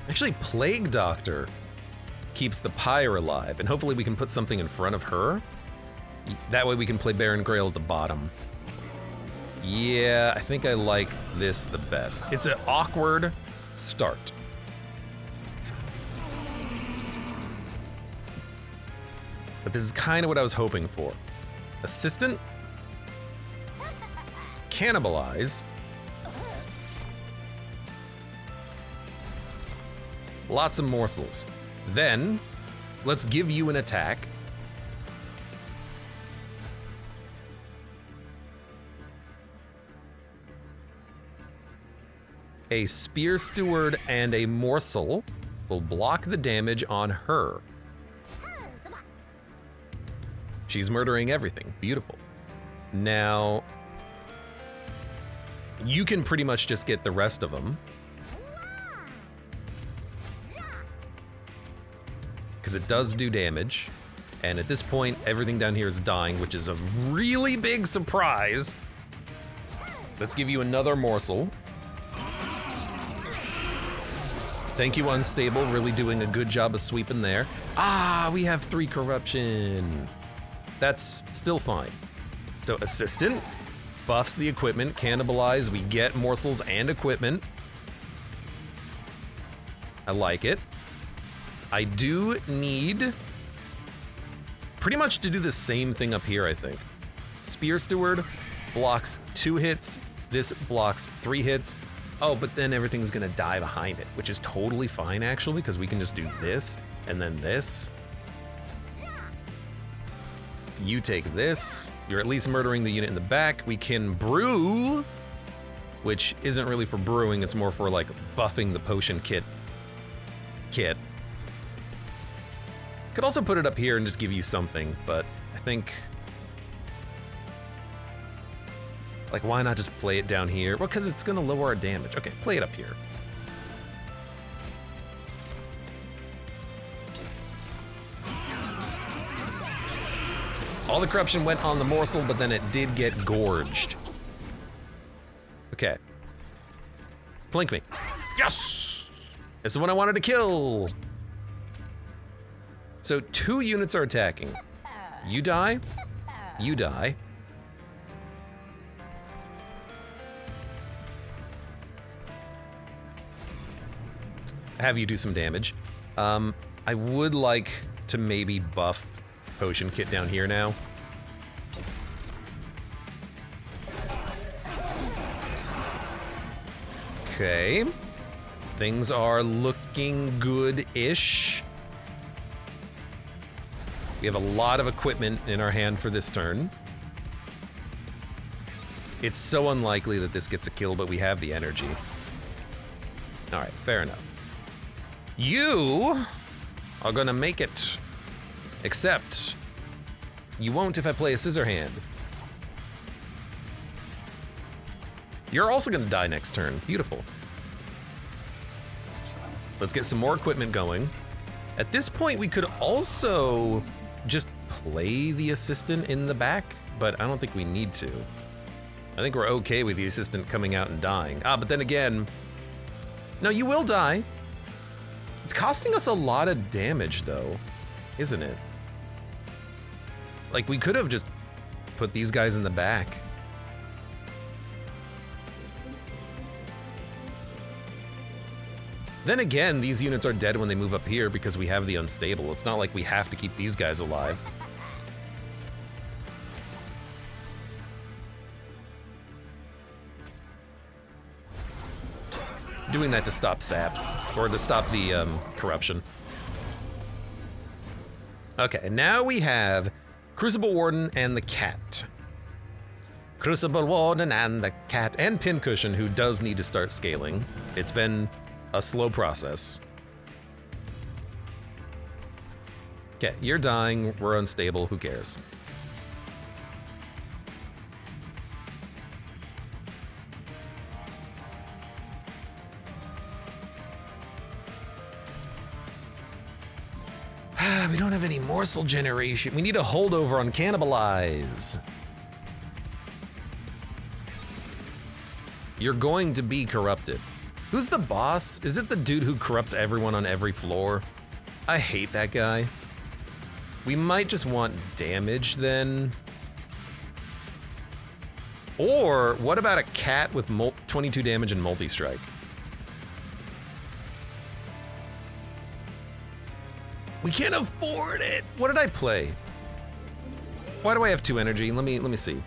Actually, Plague Doctor keeps the Pyre alive, and hopefully we can put something in front of her. That way we can play Baron Grail at the bottom. Yeah, I think I like this the best. It's an awkward start. But this is kind of what I was hoping for. Assistant. Cannibalize. Lots of morsels. Then, let's give you an attack. A Spear Steward and a Morsel will block the damage on her. She's murdering everything. Beautiful. Now, you can pretty much just get the rest of them. Because it does do damage. And at this point, everything down here is dying, which is a really big surprise. Let's give you another morsel. Thank you, Unstable, really doing a good job of sweeping there. Ah, we have 3 corruption. That's still fine. So Assistant buffs the equipment, Cannibalize, we get morsels and equipment. I like it. I do need pretty much to do the same thing up here, I think. Spear Steward blocks 2 hits, this blocks 3 hits. Oh, but then everything's gonna die behind it, which is totally fine actually, because we can just do this and then this. You take this, you're at least murdering the unit in the back. We can brew, which isn't really for brewing, it's more for like buffing the potion kit. Could also put it up here and just give you something, but I think, like, why not just play it down here? Well, because it's gonna lower our damage. Okay, play it up here. All the corruption went on the morsel, but then it did get gorged. Okay. Blink me. Yes! It's the one I wanted to kill. So 2 units are attacking. You die. You die. Have you do some damage. I would like to maybe buff potion kit down here now. Okay. Things are looking good-ish. We have a lot of equipment in our hand for this turn. It's so unlikely that this gets a kill, but we have the energy. All right, fair enough. You are gonna make it. Except, you won't if I play a scissor hand. You're also gonna die next turn. Beautiful. Let's get some more equipment going. At this point, we could also just play the assistant in the back, but I don't think we need to. I think we're okay with the assistant coming out and dying. Ah, but then again, no, you will die. It's costing us a lot of damage though, isn't it? Like, we could have just put these guys in the back. Then again, these units are dead when they move up here because we have the unstable. It's not like we have to keep these guys alive. Doing that to stop sap, or to stop the corruption. Okay, now we have Crucible Warden and the cat. Crucible Warden and the cat, and Pincushion, who does need to start scaling. It's been a slow process. Okay, you're dying, we're unstable, who cares? We don't have any morsel generation. We need a holdover on Cannibalize. You're going to be corrupted. Who's the boss? Is it the dude who corrupts everyone on every floor? I hate that guy. We might just want damage then. Or what about a cat with 22 damage and multi-strike? We can't afford it. What did I play? Why do I have 2 energy? Let me see.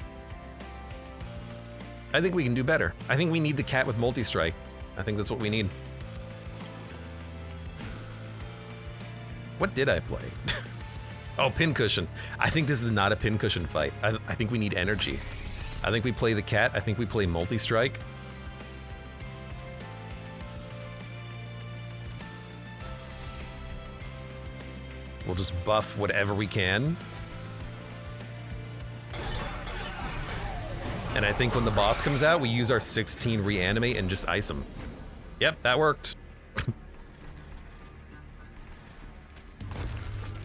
I think we can do better. I think we need the cat with multi-strike. I think that's what we need. What did I play? Oh, Pincushion. I think this is not a Pincushion fight. I think we need energy. I think we play the cat. I think we play multi-strike. We'll just buff whatever we can. And I think when the boss comes out, we use our 16 reanimate and just ice him. Yep, that worked.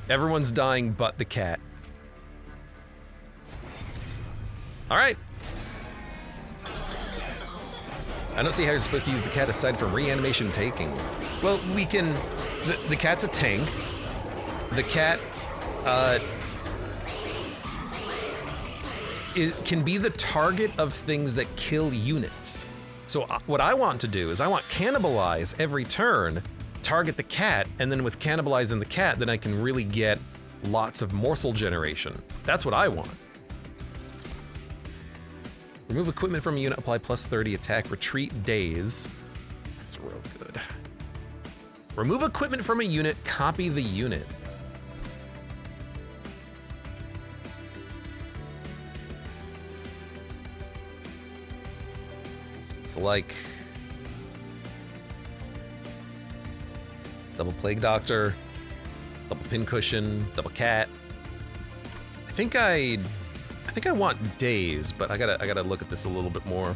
Everyone's dying but the cat. All right. I don't see how you're supposed to use the cat aside from reanimation taking. Well, we can, the cat's a tank. The cat, it can be the target of things that kill units. So what I want to do is I want Cannibalize every turn, target the cat, and then with Cannibalizing the cat, then I can really get lots of morsel generation. That's what I want. Remove equipment from a unit, apply plus 30 attack, retreat days. That's real good. Remove equipment from a unit, copy the unit. It's like double Plague Doctor, double Pincushion, double Cat. I think I want days, but I gotta look at this a little bit more.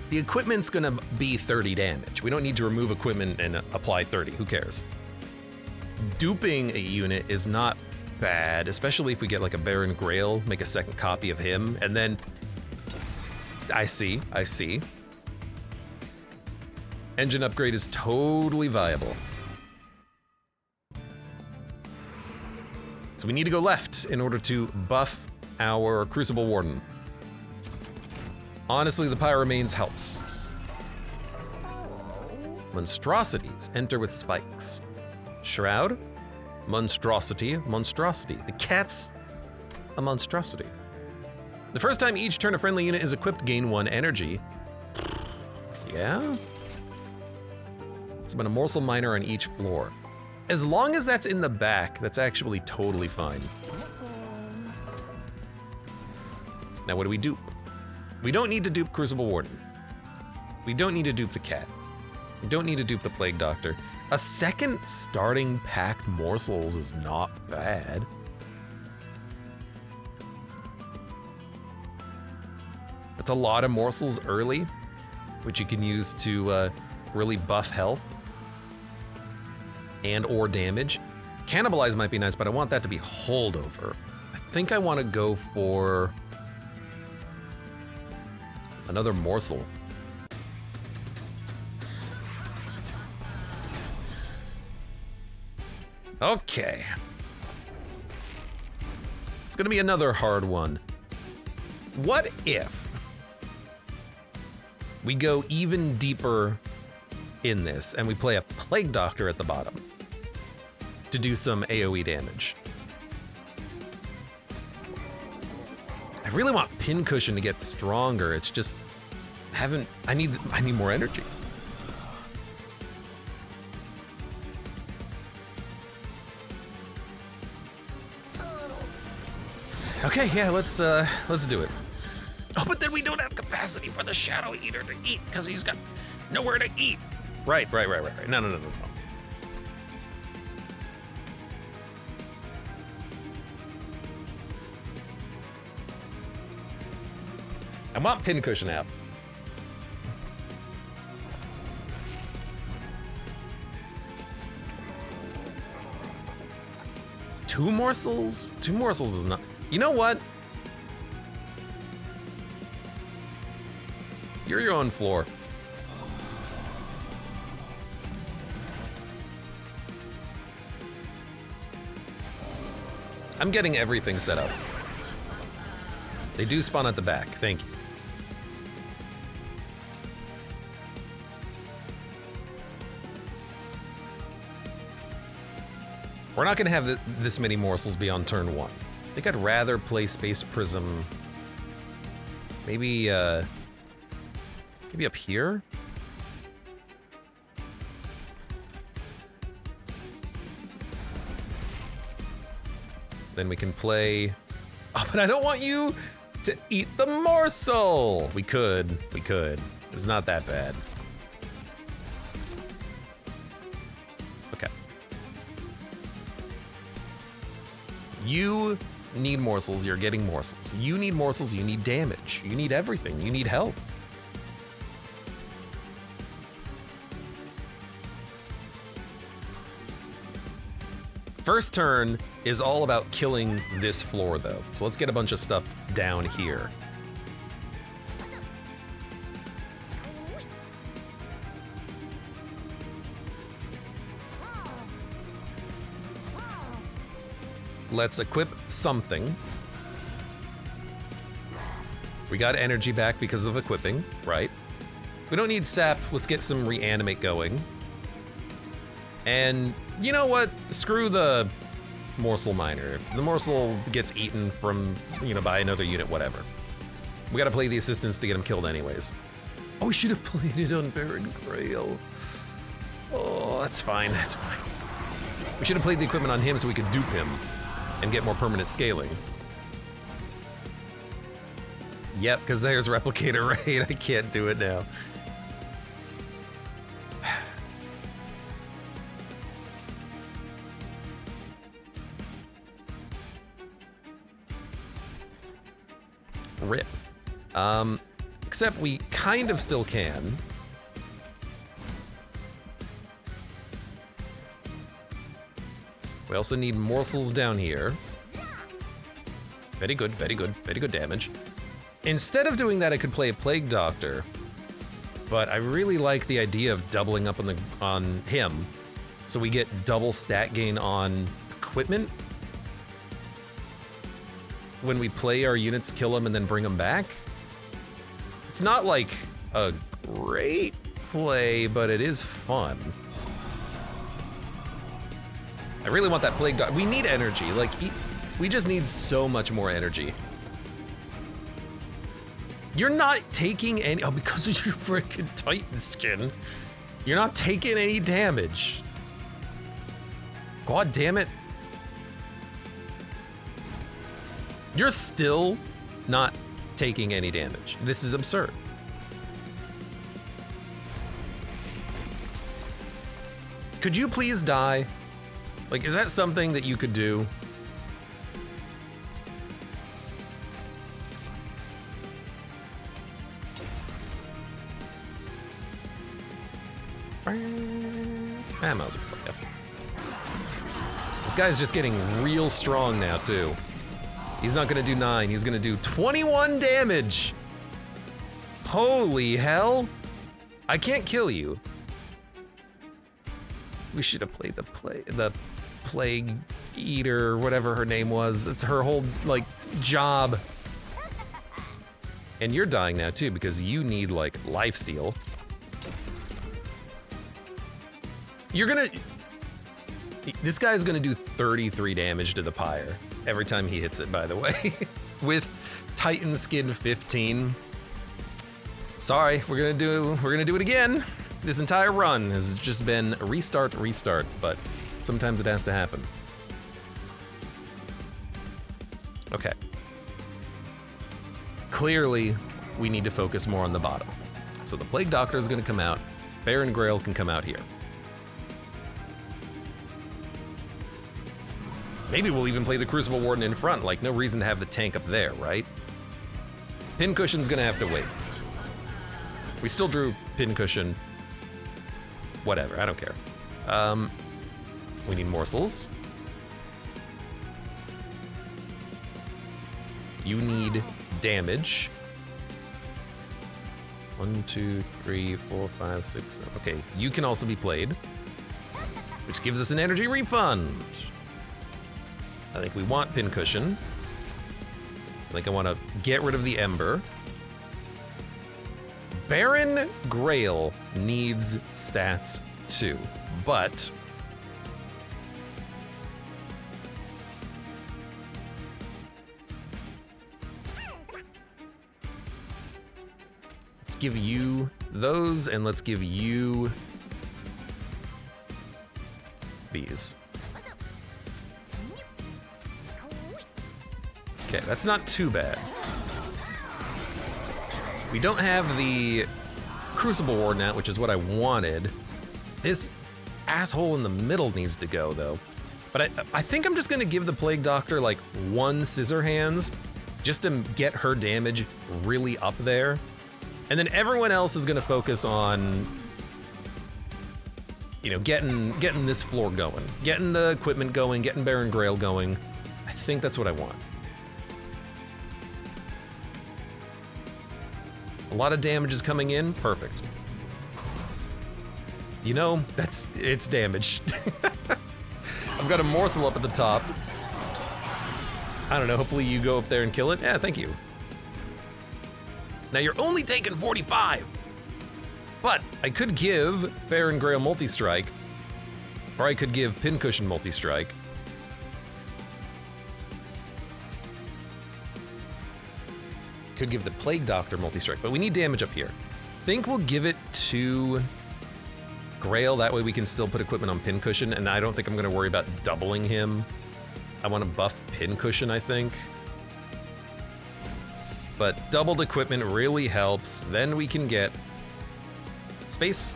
The equipment's gonna be 30 damage. We don't need to remove equipment and apply 30. Who cares? Duping a unit is not bad, especially if we get like a Baron Grail, make a second copy of him, and then I see. Engine upgrade is totally viable. So we need to go left in order to buff our Crucible Warden. Honestly, the Pyre remains helps. Monstrosities enter with spikes. Shroud, monstrosity. The cat's a monstrosity. The first time each turn a friendly unit is equipped, gain 1 energy. Yeah? It's been a morsel miner on each floor. As long as that's in the back, that's actually totally fine. Now what do we dupe? We don't need to dupe Crucible Warden. We don't need to dupe the cat. We don't need to dupe the Plague Doctor. A second starting packed morsels is not bad. That's a lot of morsels early, which you can use to really buff health and or damage. Cannibalize might be nice, but I want that to be holdover. I think I want to go for another morsel. Okay. It's gonna be another hard one. What if we go even deeper in this and we play a Plague Doctor at the bottom to do some AoE damage? I really want Pincushion to get stronger. It's just I need more energy. Okay, yeah, let's do it. Oh, but then we don't have capacity for the Shadow Eater to eat because he's got nowhere to eat. Right. No. I want Pincushion out. Two morsels? Two morsels is not... You know what? You're your own floor. I'm getting everything set up. They do spawn at the back. Thank you. We're not going to have this many morsels beyond turn 1. I think I'd rather play Space Prism. Maybe up here? Then we can play... Oh, but I don't want you to eat the morsel! We could. It's not that bad. Okay. You need morsels, you're getting morsels. You need morsels, you need damage. You need everything, you need help. First turn is all about killing this floor though. So let's get a bunch of stuff down here. Let's equip something. We got energy back because of equipping, right? We don't need sap, let's get some reanimate going. And you know what? Screw the morsel miner. If the morsel gets eaten from, by another unit, whatever. We gotta play the assistants to get him killed anyways. Oh, we should have played it on Baron Grail. Oh, that's fine, that's fine. We should have played the equipment on him so we could dupe him and get more permanent scaling. Yep, because there's Replicator, right? I can't do it now. Rip. Except we kind of still can. We also need morsels down here. Very good, very good, very good damage. Instead of doing that, I could play a Plague Doctor, but I really like the idea of doubling up on him, so we get double stat gain on equipment. When we play our units, kill them, and then bring them back. It's not like a great play, but it is fun. I really want that Plague Doctor. We need energy. Like, we just need so much more energy. You're not taking any... Oh, because of your freaking Titan skin. You're not taking any damage. God damn it. You're still not taking any damage. This is absurd. Could you please die? Like, is that something that you could do? Ammo's This guy's just getting real strong now, too. He's not gonna do 9, he's gonna do 21 damage! Holy hell! I can't kill you. We should have played the Plague Eater, whatever her name was. It's her whole, like, job. And you're dying now, too, because you need, like, lifesteal. You're gonna... This guy's gonna do 33 damage to the Pyre every time he hits it, by the way. With Titan Skin 15. Sorry, we're gonna do it again. This entire run has just been restart, but sometimes it has to happen. Okay. Clearly, we need to focus more on the bottom. So the Plague Doctor is gonna come out. Baron Grail can come out here. Maybe we'll even play the Crucible Warden in front, like no reason to have the tank up there, right? Pincushion's gonna have to wait. We still drew Pincushion. Whatever, I don't care. We need morsels. You need damage. 1, 2, 3, 4, 5, 6, 7. Okay, you can also be played, which gives us an energy refund. I think we want Pincushion. I think I want to get rid of the Ember. Baron Grail needs stats too, but let's give you those, and let's give you these. Okay, that's not too bad. We don't have the Crucible Warden out, which is what I wanted. This asshole in the middle needs to go, though. But I think I'm just gonna give the Plague Doctor, like, 1 Scissor Hands, just to get her damage really up there. And then everyone else is gonna focus on, you know, getting this floor going. Getting the equipment going, getting Baron Grail going. I think that's what I want. A lot of damage is coming in, perfect. You know, it's damage. I've got a morsel up at the top. I don't know, hopefully you go up there and kill it. Yeah, thank you. Now you're only taking 45, but I could give Baron Grail multi-strike, or I could give Pincushion multi-strike. Could give the Plague Doctor multi-strike, but we need damage up here. Think we'll give it to Grail, that way we can still put equipment on Pincushion, and I don't think I'm gonna worry about doubling him. I wanna buff Pincushion, I think. But doubled equipment really helps. Then we can get space.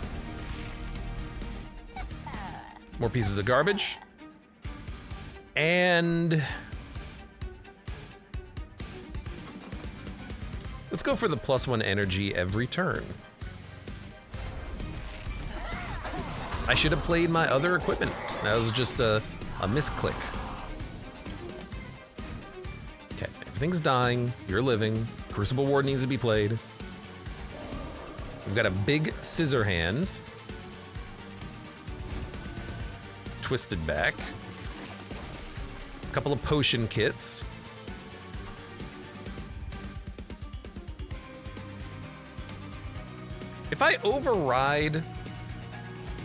More pieces of garbage. And let's go for the +1 energy every turn. I should have played my other equipment. That was just a misclick. Okay, everything's dying. You're living. Crucible Ward needs to be played. We've got a big Scissor Hands. Twisted Back. A couple of potion kits. If I override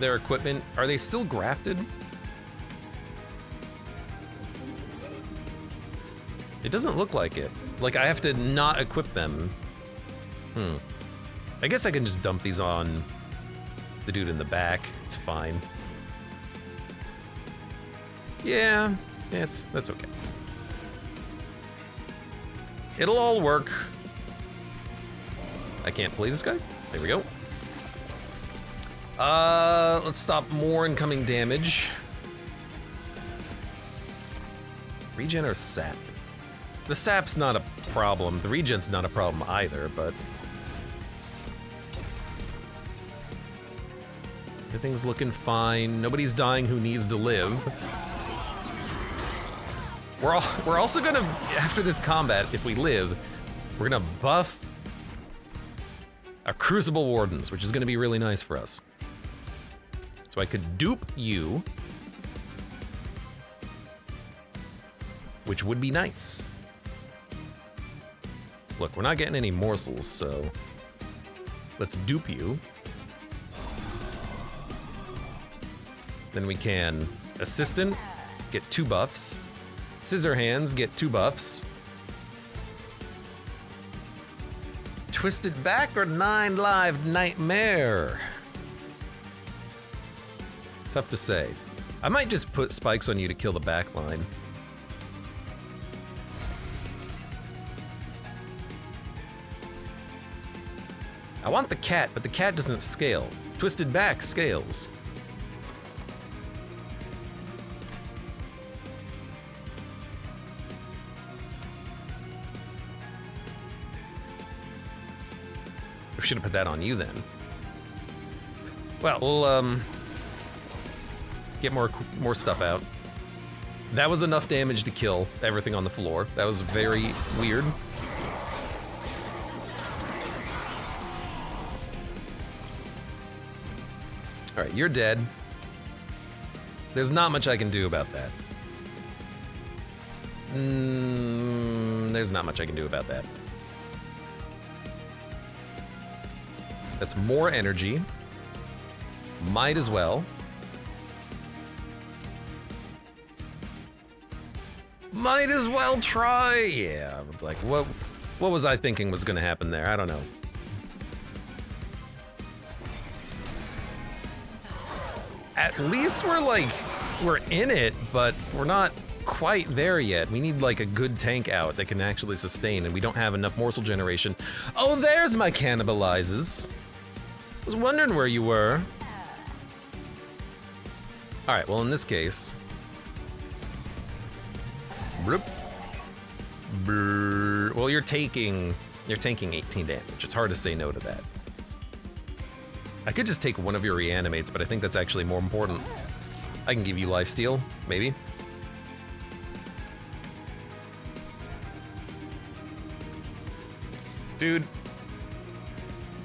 their equipment, are they still grafted? It doesn't look like it. Like I have to not equip them. I guess I can just dump these on the dude in the back. It's fine. Yeah, that's okay. It'll all work. I can't play this guy. There we go. Let's stop more incoming damage. Regen or sap? The sap's not a problem. The regen's not a problem either, but everything's looking fine. Nobody's dying who needs to live. We're also gonna, after this combat, if we live, we're gonna buff our Crucible Wardens, which is gonna be really nice for us. So I could dupe you, which would be nice. Look, we're not getting any morsels, so let's dupe you. Then we can Assistant, get 2 buffs. Scissor Hands, get 2 buffs. Twisted Back or 9 Live Nightmare? Tough to say. I might just put spikes on you to kill the back line. I want the cat, but the cat doesn't scale. Twisted Back scales. We should have put that on you then. Well, we'll get more stuff out. That was enough damage to kill everything on the floor. That was very weird. All right, you're dead. There's not much I can do about that. There's not much I can do about that. That's more energy. Might as well. Might as well try. Yeah, like what was I thinking was gonna happen there? I don't know. At least we're in it, but we're not quite there yet. We need like a good tank out that can actually sustain, and we don't have enough morsel generation. Oh, there's my cannibalizes. I was wondering where you were. All right, well in this case, well you're taking 18 damage. It's hard to say no to that. I could just take one of your reanimates, but I think that's actually more important. I can give you lifesteal, maybe. Dude,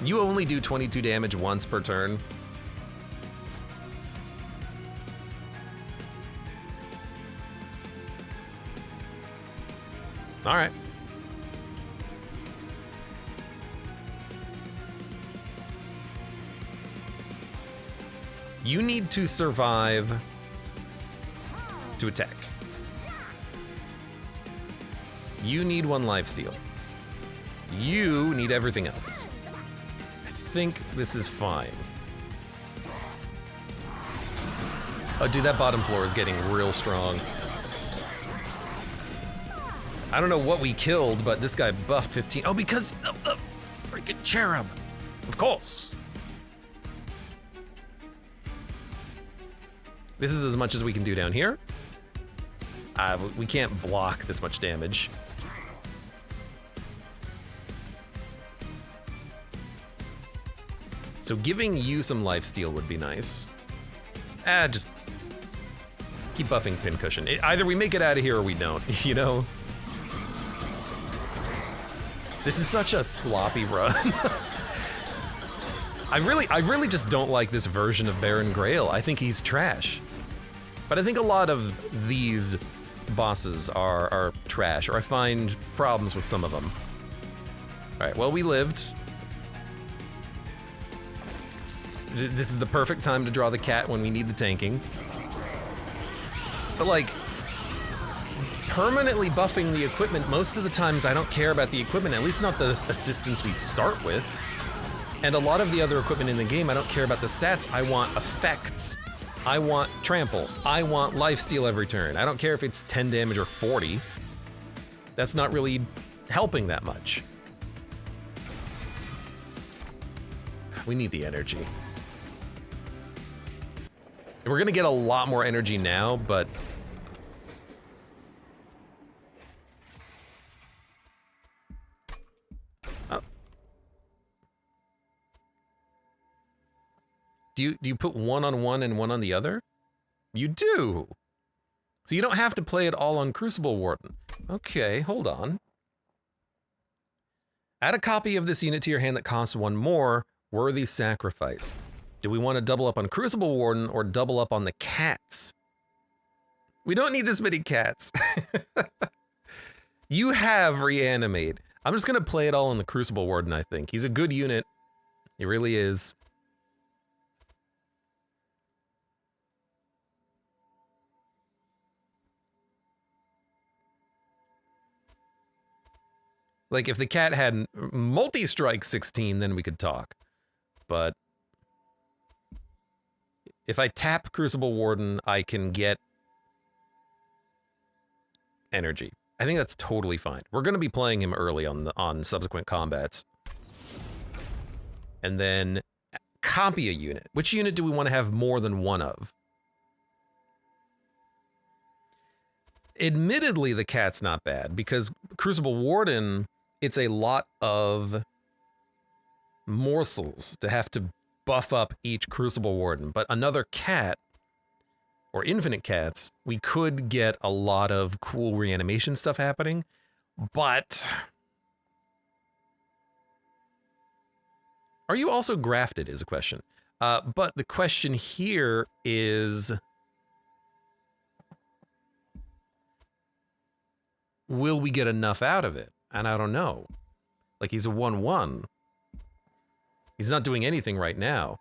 you only do 22 damage once per turn. All right. You need to survive to attack. You need 1 lifesteal. You need everything else. I think this is fine. Oh, dude, that bottom floor is getting real strong. I don't know what we killed, but this guy buffed 15. Oh, because of the freaking cherub. Of course. This is as much as we can do down here. We can't block this much damage. So giving you some lifesteal would be nice. Just keep buffing Pincushion. Either we make it out of here or we don't, you know? This is such a sloppy run. I really just don't like this version of Baron Grail. I think he's trash. But I think a lot of these bosses are trash, or I find problems with some of them. All right, well, we lived. This is the perfect time to draw the cat when we need the tanking. But like, permanently buffing the equipment, most of the times I don't care about the equipment, at least not the assistance we start with. And a lot of the other equipment in the game, I don't care about the stats. I want effects. I want trample. I want lifesteal every turn. I don't care if it's 10 damage or 40. That's not really helping that much. We need the energy. We're gonna get a lot more energy now, but Do you put one on one and one on the other? You do. So you don't have to play it all on Crucible Warden. Okay, hold on. Add a copy of this unit to your hand that costs 1 more. Worthy sacrifice. Do we want to double up on Crucible Warden or double up on the cats? We don't need this many cats. You have Reanimate. I'm just going to play it all on the Crucible Warden, I think. He's a good unit. He really is. Like, if the cat had multi-strike 16, then we could talk. But if I tap Crucible Warden, I can get energy. I think that's totally fine. We're going to be playing him early on subsequent combats. And then copy a unit. Which unit do we want to have more than one of? Admittedly, the cat's not bad, because Crucible Warden, it's a lot of morsels to have to buff up each Crucible Warden. But another cat, or infinite cats, we could get a lot of cool reanimation stuff happening. But are you also grafted is a question. But the question here is, will we get enough out of it? And I don't know. Like, he's a 1/1. He's not doing anything right now.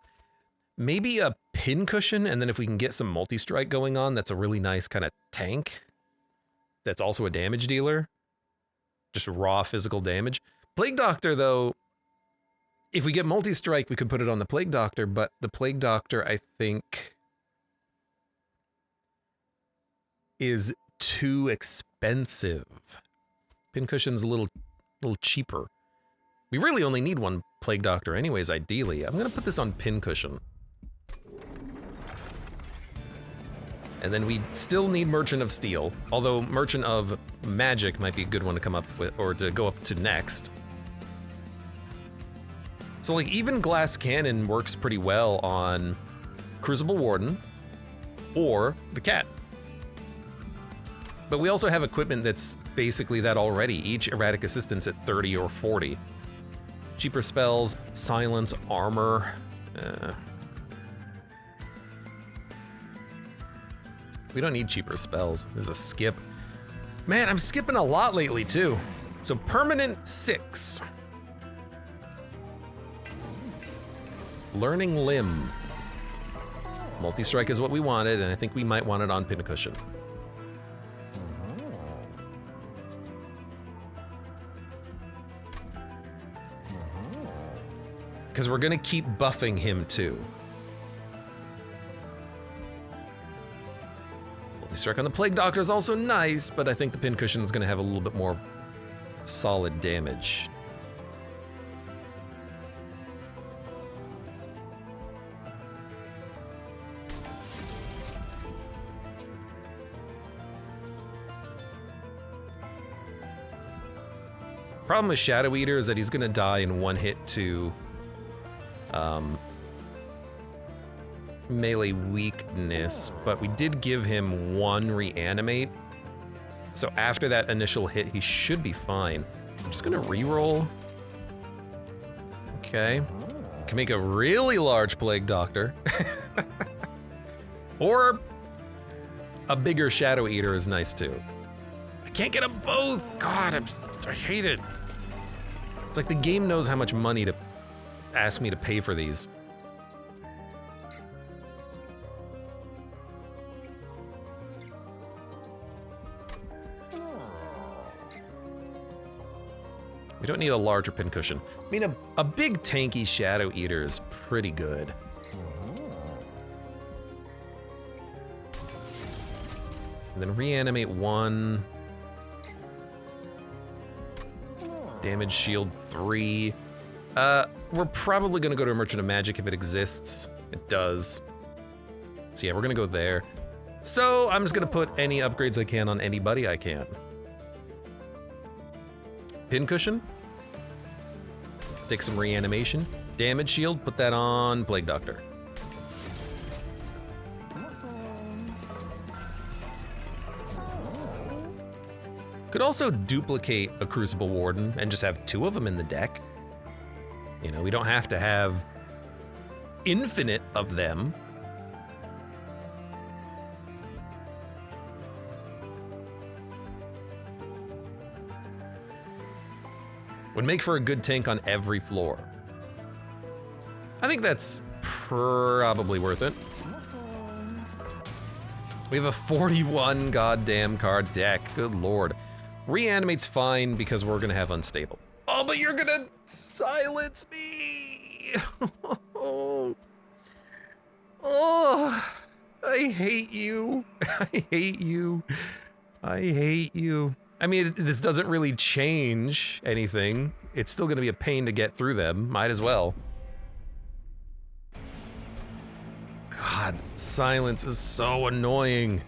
Maybe a pincushion, and then if we can get some multi-strike going on, that's a really nice kind of tank. That's also a damage dealer. Just raw physical damage. Plague Doctor, though, if we get multi-strike, we could put it on the Plague Doctor, but the Plague Doctor, I think, is too expensive. Pincushion's a little cheaper. We really only need 1 Plague Doctor anyways, ideally. I'm gonna put this on Pincushion. And then we still need Merchant of Steel, although Merchant of Magic might be a good one to come up with, or to go up to next. So like, even Glass Cannon works pretty well on Crucible Warden or the cat. But we also have equipment that's basically that already, each erratic assistance at 30 or 40. Cheaper spells, silence, armor. We don't need cheaper spells. This is a skip. Man, I'm skipping a lot lately too. So permanent 6. Learning Limb. Multi-strike is what we wanted, and I think we might want it on Pincushion. Because we're going to keep buffing him too. Multi-strike on the Plague Doctor is also nice, but I think the Pincushion is going to have a little bit more solid damage. Problem with Shadow Eater is that he's going to die in 1 hit to melee weakness, but we did give him 1 reanimate. So after that initial hit, he should be fine. I'm just gonna reroll. Okay. Can make a really large Plague Doctor. Or a bigger Shadow Eater is nice too. I can't get them both! God, I hate it. It's like the game knows how much money to ask me to pay for these. We don't need a larger Pincushion. I mean, a big tanky Shadow Eater is pretty good. And then reanimate 1. Damage shield 3. We're probably gonna go to a Merchant of Magic if it exists. It does. So yeah, we're gonna go there. So I'm just gonna put any upgrades I can on anybody I can. Pincushion. Take some reanimation. Damage shield, put that on Plague Doctor. Could also duplicate a Crucible Warden and just have 2 of them in the deck. You know, we don't have to have infinite of them. Would make for a good tank on every floor. I think that's probably worth it. We have a 41 goddamn card deck. Good lord. Reanimate's fine because we're gonna have unstable. Oh, but you're gonna silence me. Oh, I hate you. I hate you. I hate you. I mean, this doesn't really change anything. It's still gonna be a pain to get through them. Might as well. God, silence is so annoying.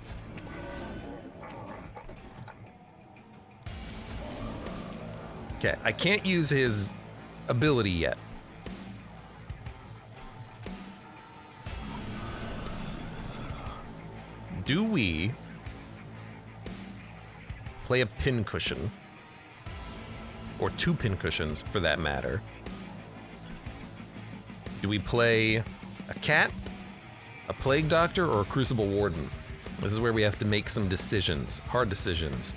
Okay, I can't use his ability yet. Do we play a pincushion? Or 2 pincushions, for that matter. Do we play a cat, a plague doctor, or a crucible warden? This is where we have to make some decisions, hard decisions.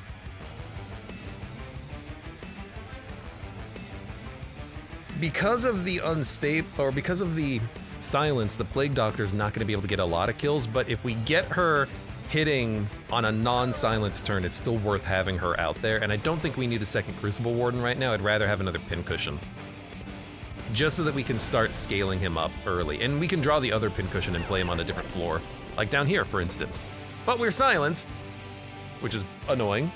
Because of the unstable, or because of the silence, the plague doctor's not going to be able to get a lot of kills, but if we get her hitting on a non-silence turn, it's still worth having her out there, and I don't think we need a second Crucible Warden right now. I'd rather have another pincushion. Just so that we can start scaling him up early, and we can draw the other pincushion and play him on a different floor. Like down here, for instance. But we're silenced, which is annoying.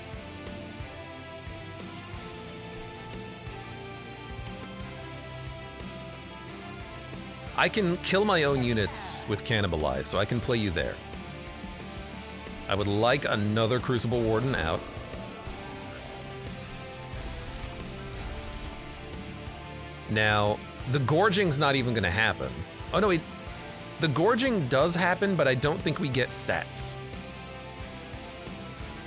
I can kill my own units with Cannibalize, so I can play you there. I would like another Crucible Warden out. Now, the gorging's not even gonna happen. Oh no, wait. The gorging does happen, but I don't think we get stats.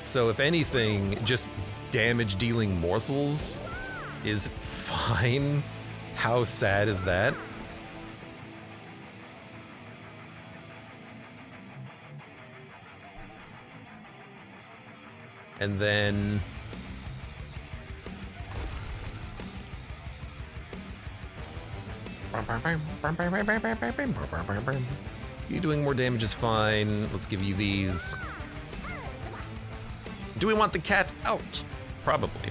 So if anything, just damage dealing morsels is fine. How sad is that? And then you doing more damage is fine. Let's give you these. Do we want the cat out? Probably.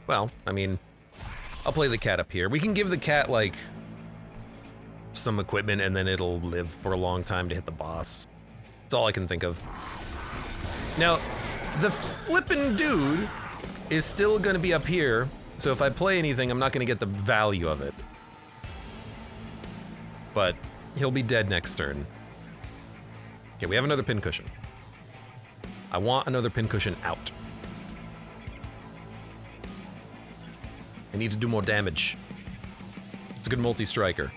Well, I mean, I'll play the cat up here. We can give the cat, like, some equipment, and then it'll live for a long time to hit the boss. That's all I can think of. Now, the flippin' dude is still gonna be up here, so if I play anything, I'm not gonna get the value of it. But he'll be dead next turn. Okay, we have another pincushion. I want another pincushion out. I need to do more damage. It's a good multi-striker.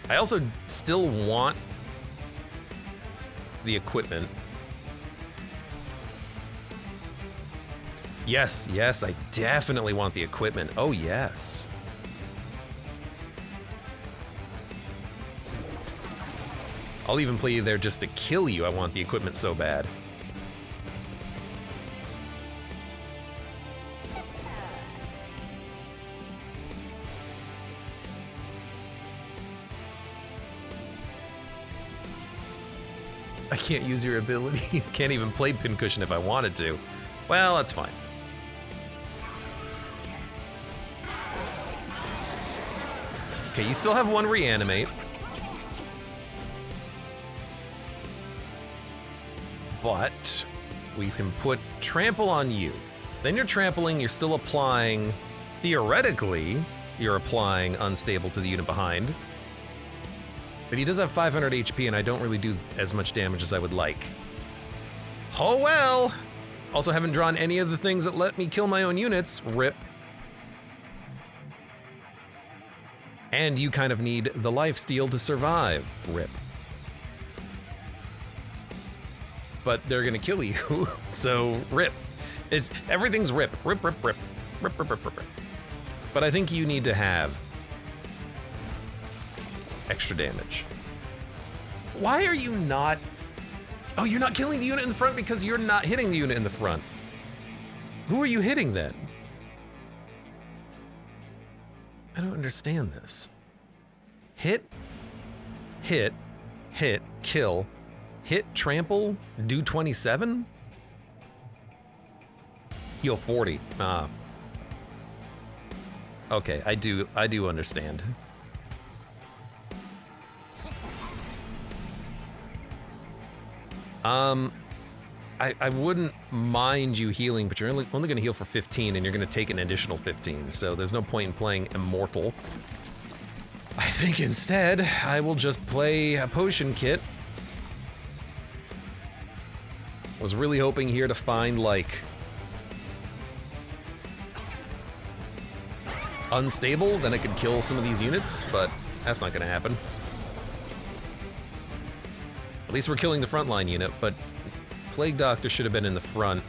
I also still want the equipment. Yes, yes, I definitely want the equipment. Oh, yes. I'll even play you there just to kill you. I want the equipment so bad. I can't use your ability. Can't even play pincushion if I wanted to. Well, that's fine. Okay, you still have 1 reanimate. But we can put trample on you. Then you're trampling, you're still applying, theoretically, you're applying unstable to the unit behind. But he does have 500 HP, and I don't really do as much damage as I would like. Oh well! Also haven't drawn any of the things that let me kill my own units. Rip. And you kind of need the lifesteal to survive. Rip. But they're gonna kill you, so rip. Everything's rip. Rip, rip, rip. Rip, rip, rip, rip, rip. But I think you need to have extra damage. Why are you not... Oh, you're not killing the unit in the front because you're not hitting the unit in the front. Who are you hitting then? I don't understand this. Hit, hit, hit, kill, hit, trample, do 27? Heal 40. Ah. Okay, I do understand. I wouldn't mind you healing, but you're only going to heal for 15, and you're going to take an additional 15, so there's no point in playing Immortal. I think instead, I will just play a potion kit. Was really hoping here to find, like, unstable, then I could kill some of these units, but that's not going to happen. At least we're killing the frontline unit, but Plague Doctor should have been in the front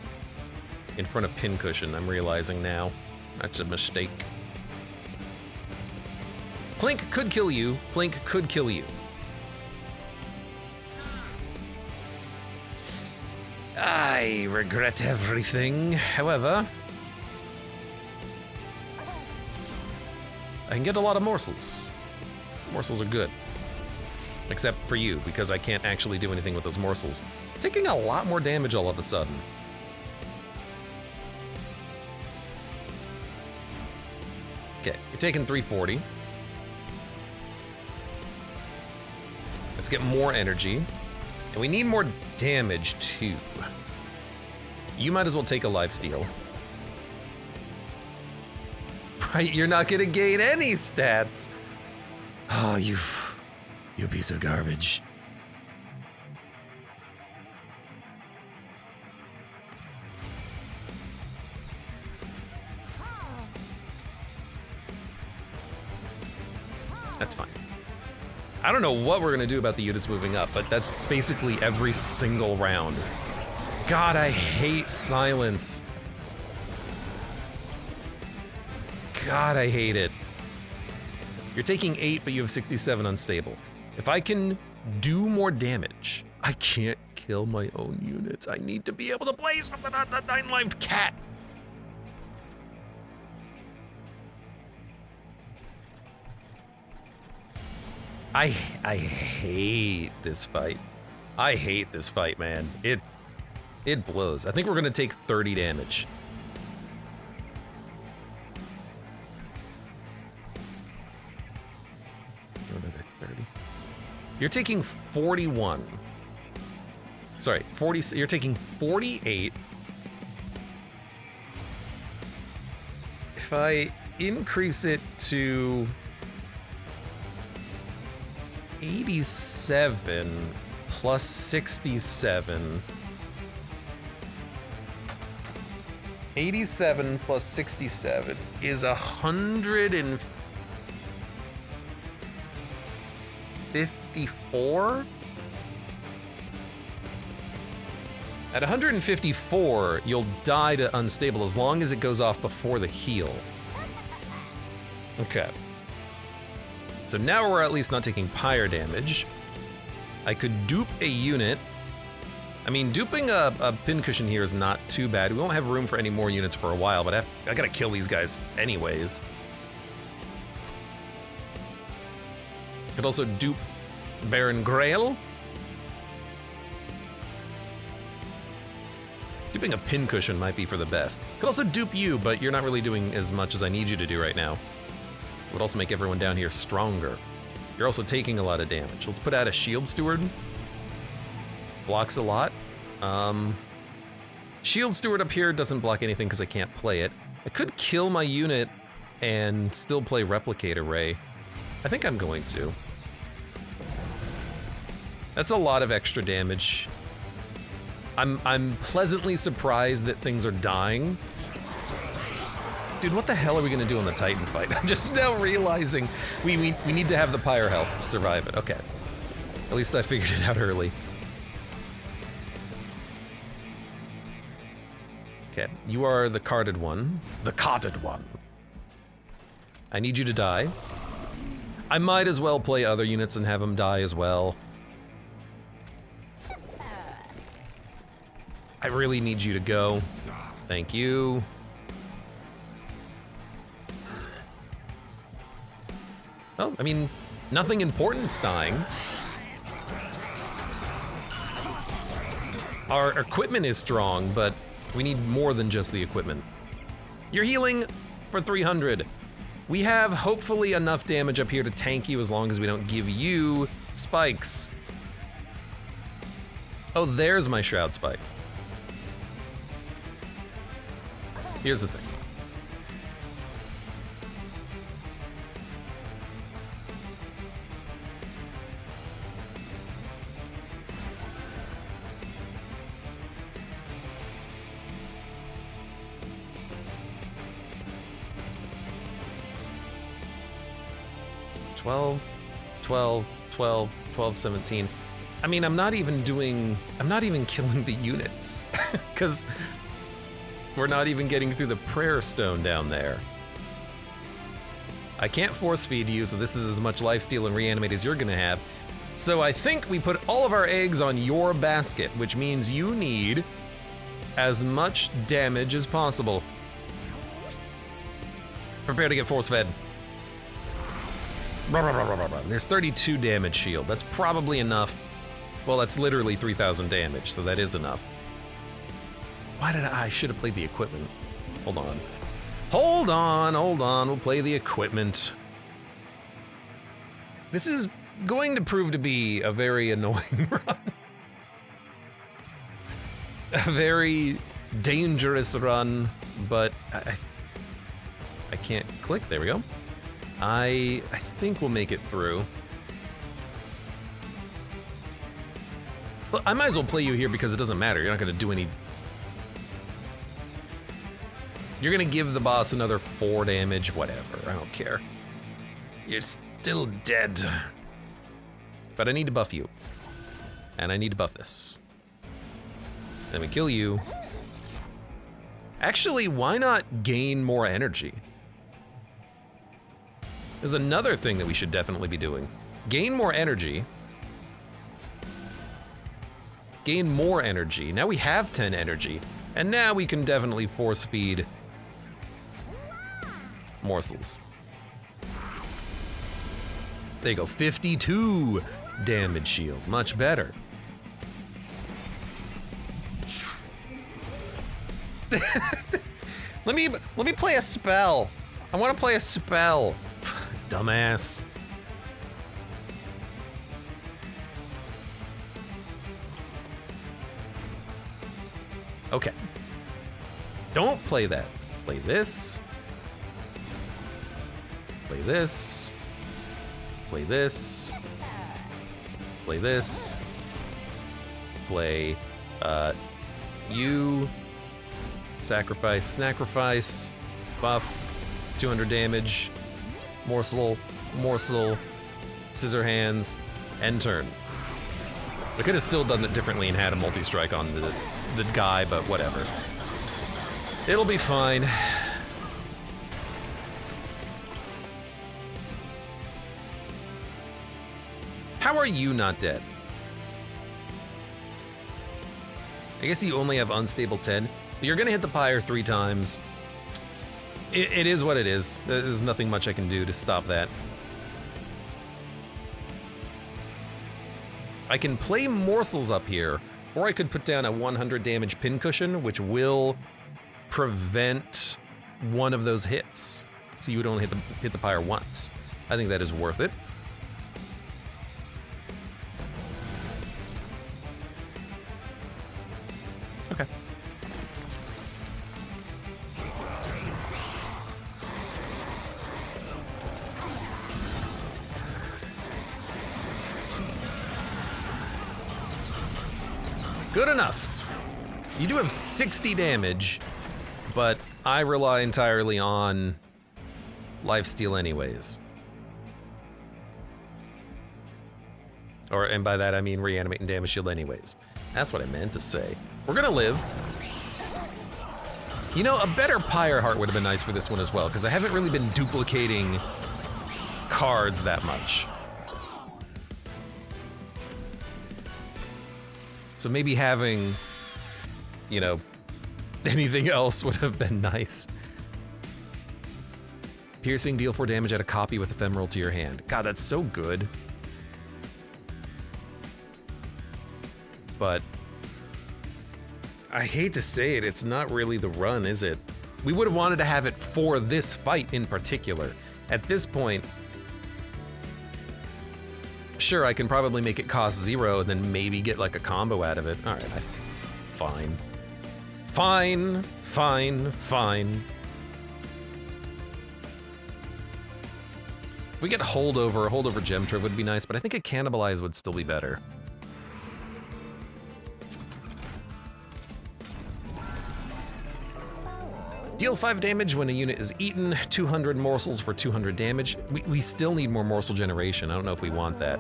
of Pincushion, I'm realizing now. That's a mistake. Plink could kill you. Plink could kill you. I regret everything. However, I can get a lot of morsels. Morsels are good. Except for you, because I can't actually do anything with those morsels. Taking a lot more damage all of a sudden. Okay, you're taking 340. Let's get more energy. And we need more damage, too. You might as well take a lifesteal. Right, you're not gonna gain any stats. Oh, you piece of garbage. That's fine. I don't know what we're gonna do about the units moving up, but that's basically every single round. God, I hate silence. God, I hate it. You're taking 8, but you have 67 unstable. If I can do more damage, I can't kill my own units. I need to be able to play something on the 9-lived cat. I hate this fight. I hate this fight, man. It blows. I think we're gonna take 30 damage. Another 30. You're taking 41. Sorry, 40. You're taking 48. If I increase it to 87 plus 67. 87 plus 67 is 154? At 154, you'll die to unstable as long as it goes off before the heal. Okay. So now we're at least not taking pyre damage. I could dupe a unit. I mean, duping a pincushion here is not too bad. We won't have room for any more units for a while, but I gotta kill these guys anyways. Could also dupe Baron Grail. Duping a pincushion might be for the best. Could also dupe you, but you're not really doing as much as I need you to do right now. It would also make everyone down here stronger. You're also taking a lot of damage. Let's put out a Shield Steward. Blocks a lot. Shield Steward up here doesn't block anything because I can't play it. I could kill my unit and still play Replicate Array. I think I'm going to. That's a lot of extra damage. I'm pleasantly surprised that things are dying. Dude, what the hell are we gonna do on the Titan fight? I'm just now realizing we need to have the Pyre health to survive it. Okay. At least I figured it out early. Okay, you are the carded one. The carded one. I need you to die. I might as well play other units and have them die as well. I really need you to go. Thank you. Well, I mean, nothing important's dying. Our equipment is strong, but we need more than just the equipment. You're healing for 300. We have hopefully enough damage up here to tank you as long as we don't give you spikes. Oh, there's my Shroud Spike. Here's the thing. $12, $12, $12, $12, $17. I mean, I'm not even killing the units because we're not even getting through the prayer stone down there. I can't force feed you, so this is as much lifesteal and reanimate as you're gonna have. So I think we put all of our eggs on your basket, which means you need as much damage as possible. Prepare to get force fed. There's 32 damage shield. That's probably enough. Well, that's literally 3,000 damage, so that is enough. Why did I should have played the equipment. Hold on. Hold on. We'll play the equipment. This is going to prove to be a very annoying run. A very dangerous run, but I can't click. There we go. I think we'll make it through. Well, I might as well play you here because it doesn't matter. You're not gonna do any... You're gonna give the boss another 4 damage, whatever, I don't care. You're still dead. But I need to buff you. And I need to buff this. Then we kill you. Actually, why not gain more energy? There's another thing that we should definitely be doing. Gain more energy. Gain more energy. Now we have 10 energy. And now we can definitely force feed morsels. There you go, 52 damage shield, much better. Let me play a spell. I want to play a spell. Dumbass. Okay. Don't play that. Play this. Play this. Play this. Play this. Play, you. Sacrifice. Buff. 200 damage. Morsel. Scissor hands. End turn. I could have still done it differently and had a multi-strike on the guy, but whatever. It'll be fine. How are you not dead? I guess you only have unstable 10. But you're gonna hit the Pyre 3 times. It is what it is. There's nothing much I can do to stop that. I can play morsels up here, or I could put down a 100 damage pincushion, which will prevent one of those hits. So you would only hit the Pyre once. I think that is worth it. Okay. Good enough. You do have 60 damage, but I rely entirely on lifesteal anyways. And by that I mean reanimate and damage shield anyways. That's what I meant to say. We're gonna live. You know, a better Pyre heart would have been nice for this one as well, because I haven't really been duplicating cards that much. So maybe having, you know, anything else would have been nice. Piercing, deal 4 damage, add a copy with ephemeral to your hand. God, that's so good. But I hate to say it, it's not really the run, is it? We would have wanted to have it for this fight in particular. At this point, sure, I can probably make it cost 0 and then maybe get like a combo out of it. All right, fine. Fine, fine, fine. If we get holdover gem trove would be nice, but I think a cannibalize would still be better. Deal 5 damage when a unit is eaten, 200 morsels for 200 damage. We still need more morsel generation. I don't know if we want that.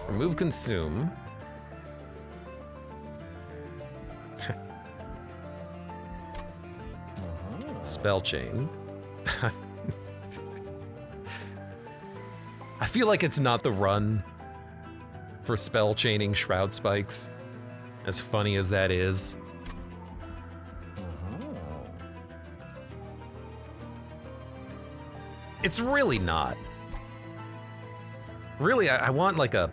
Remove consume. Spell chain. I feel like it's not the run for spell chaining shroud spikes, as funny as that is. It's really not. Really, I want like a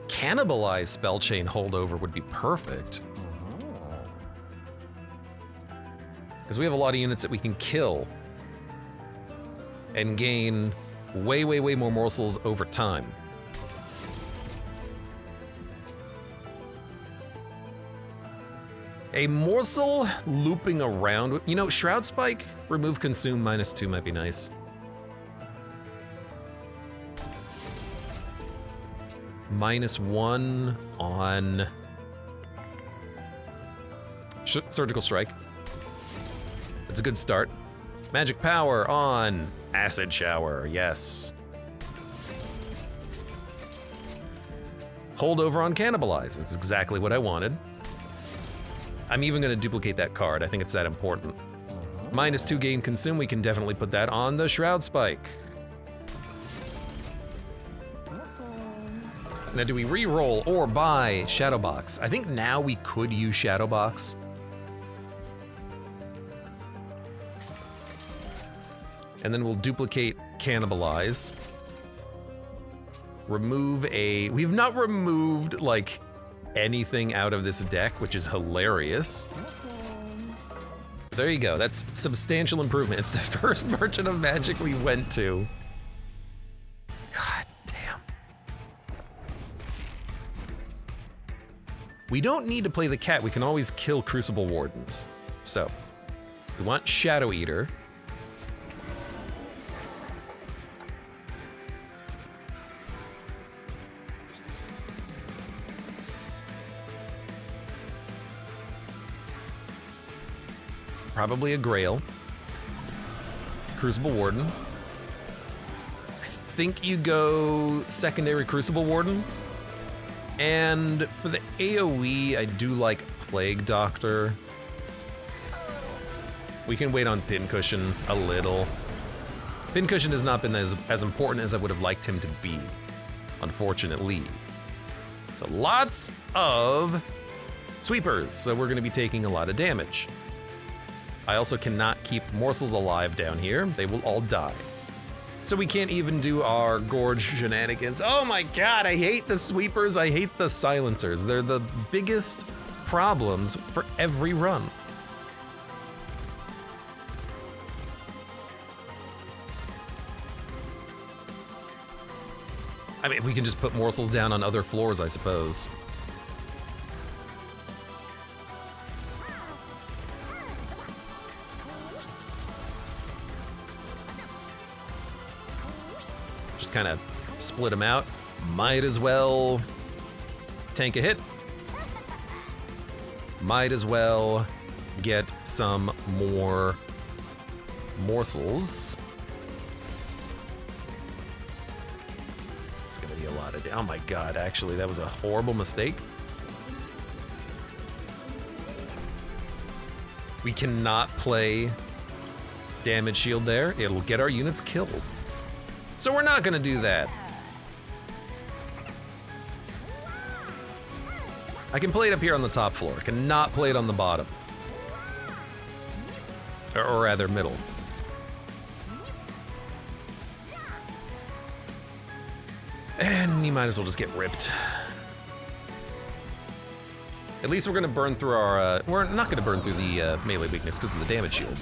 cannibalized spell chain holdover would be perfect. Because we have a lot of units that we can kill and gain way, way, way more morsels over time. A morsel looping around, you know, Shroud Spike, remove consume -2 might be nice. -1 on Surgical Strike. That's a good start. Magic Power on Acid Shower, yes. Holdover on Cannibalize, that's exactly what I wanted. I'm even gonna duplicate that card, I think it's that important. -2 gain consume, we can definitely put that on the Shroud Spike. Now, do we re-roll or buy Shadowbox? I think now we could use Shadowbox. And then we'll duplicate Cannibalize. Remove a... We've not removed, like, anything out of this deck, which is hilarious. There you go, that's substantial improvement. It's the first Merchant of Magic we went to. God damn. We don't need to play the cat, we can always kill Crucible Wardens. So, we want Shadow Eater. Probably a Grail. Crucible Warden. I think you go secondary Crucible Warden. And for the AoE, I do like Plague Doctor. We can wait on Pincushion a little. Pincushion has not been as important as I would have liked him to be, unfortunately. So lots of sweepers, so we're gonna be taking a lot of damage. I also cannot keep morsels alive down here. They will all die. So we can't even do our Gorge shenanigans. Oh my god, I hate the sweepers, I hate the silencers. They're the biggest problems for every run. I mean, we can just put morsels down on other floors, I suppose. Kind of split them out. Might as well tank a hit. Might as well get some more morsels. It's gonna be a lot of, oh my god, actually, that was a horrible mistake. We cannot play damage shield there. It'll get our units killed. So we're not gonna do that. I can play it up here on the top floor. I cannot play it on the bottom. Or rather, middle. And you might as well just get ripped. At least we're gonna burn through our, we're not gonna burn through the melee weakness because of the damage shield.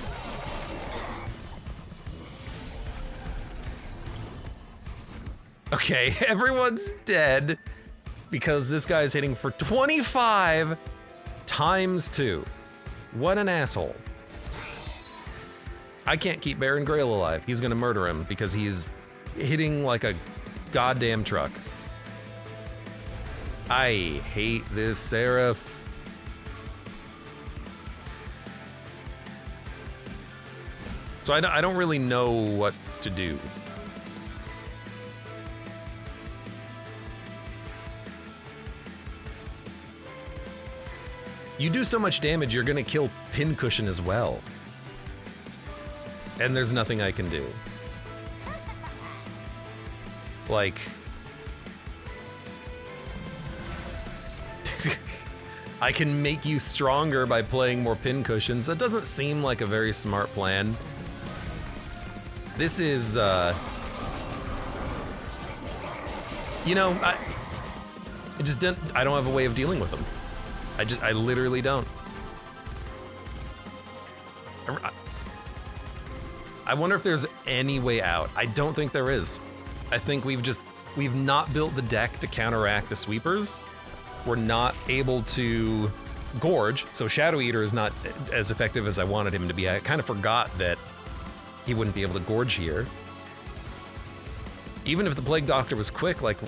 Okay, everyone's dead because this guy's hitting for 25 times 2. What an asshole. I can't keep Baron Grail alive. He's gonna murder him because he's hitting like a goddamn truck. I hate this Seraph. So I don't really know what to do. You do so much damage, you're gonna kill Pincushion as well. And there's nothing I can do. Like... I can make you stronger by playing more Pincushions. That doesn't seem like a very smart plan. This is, you know, I don't have a way of dealing with them. I literally don't. I wonder if there's any way out. I don't think there is. I think we've not built the deck to counteract the sweepers. We're not able to gorge, so Shadow Eater is not as effective as I wanted him to be. I kind of forgot that he wouldn't be able to gorge here. Even if the Plague Doctor was quick, like,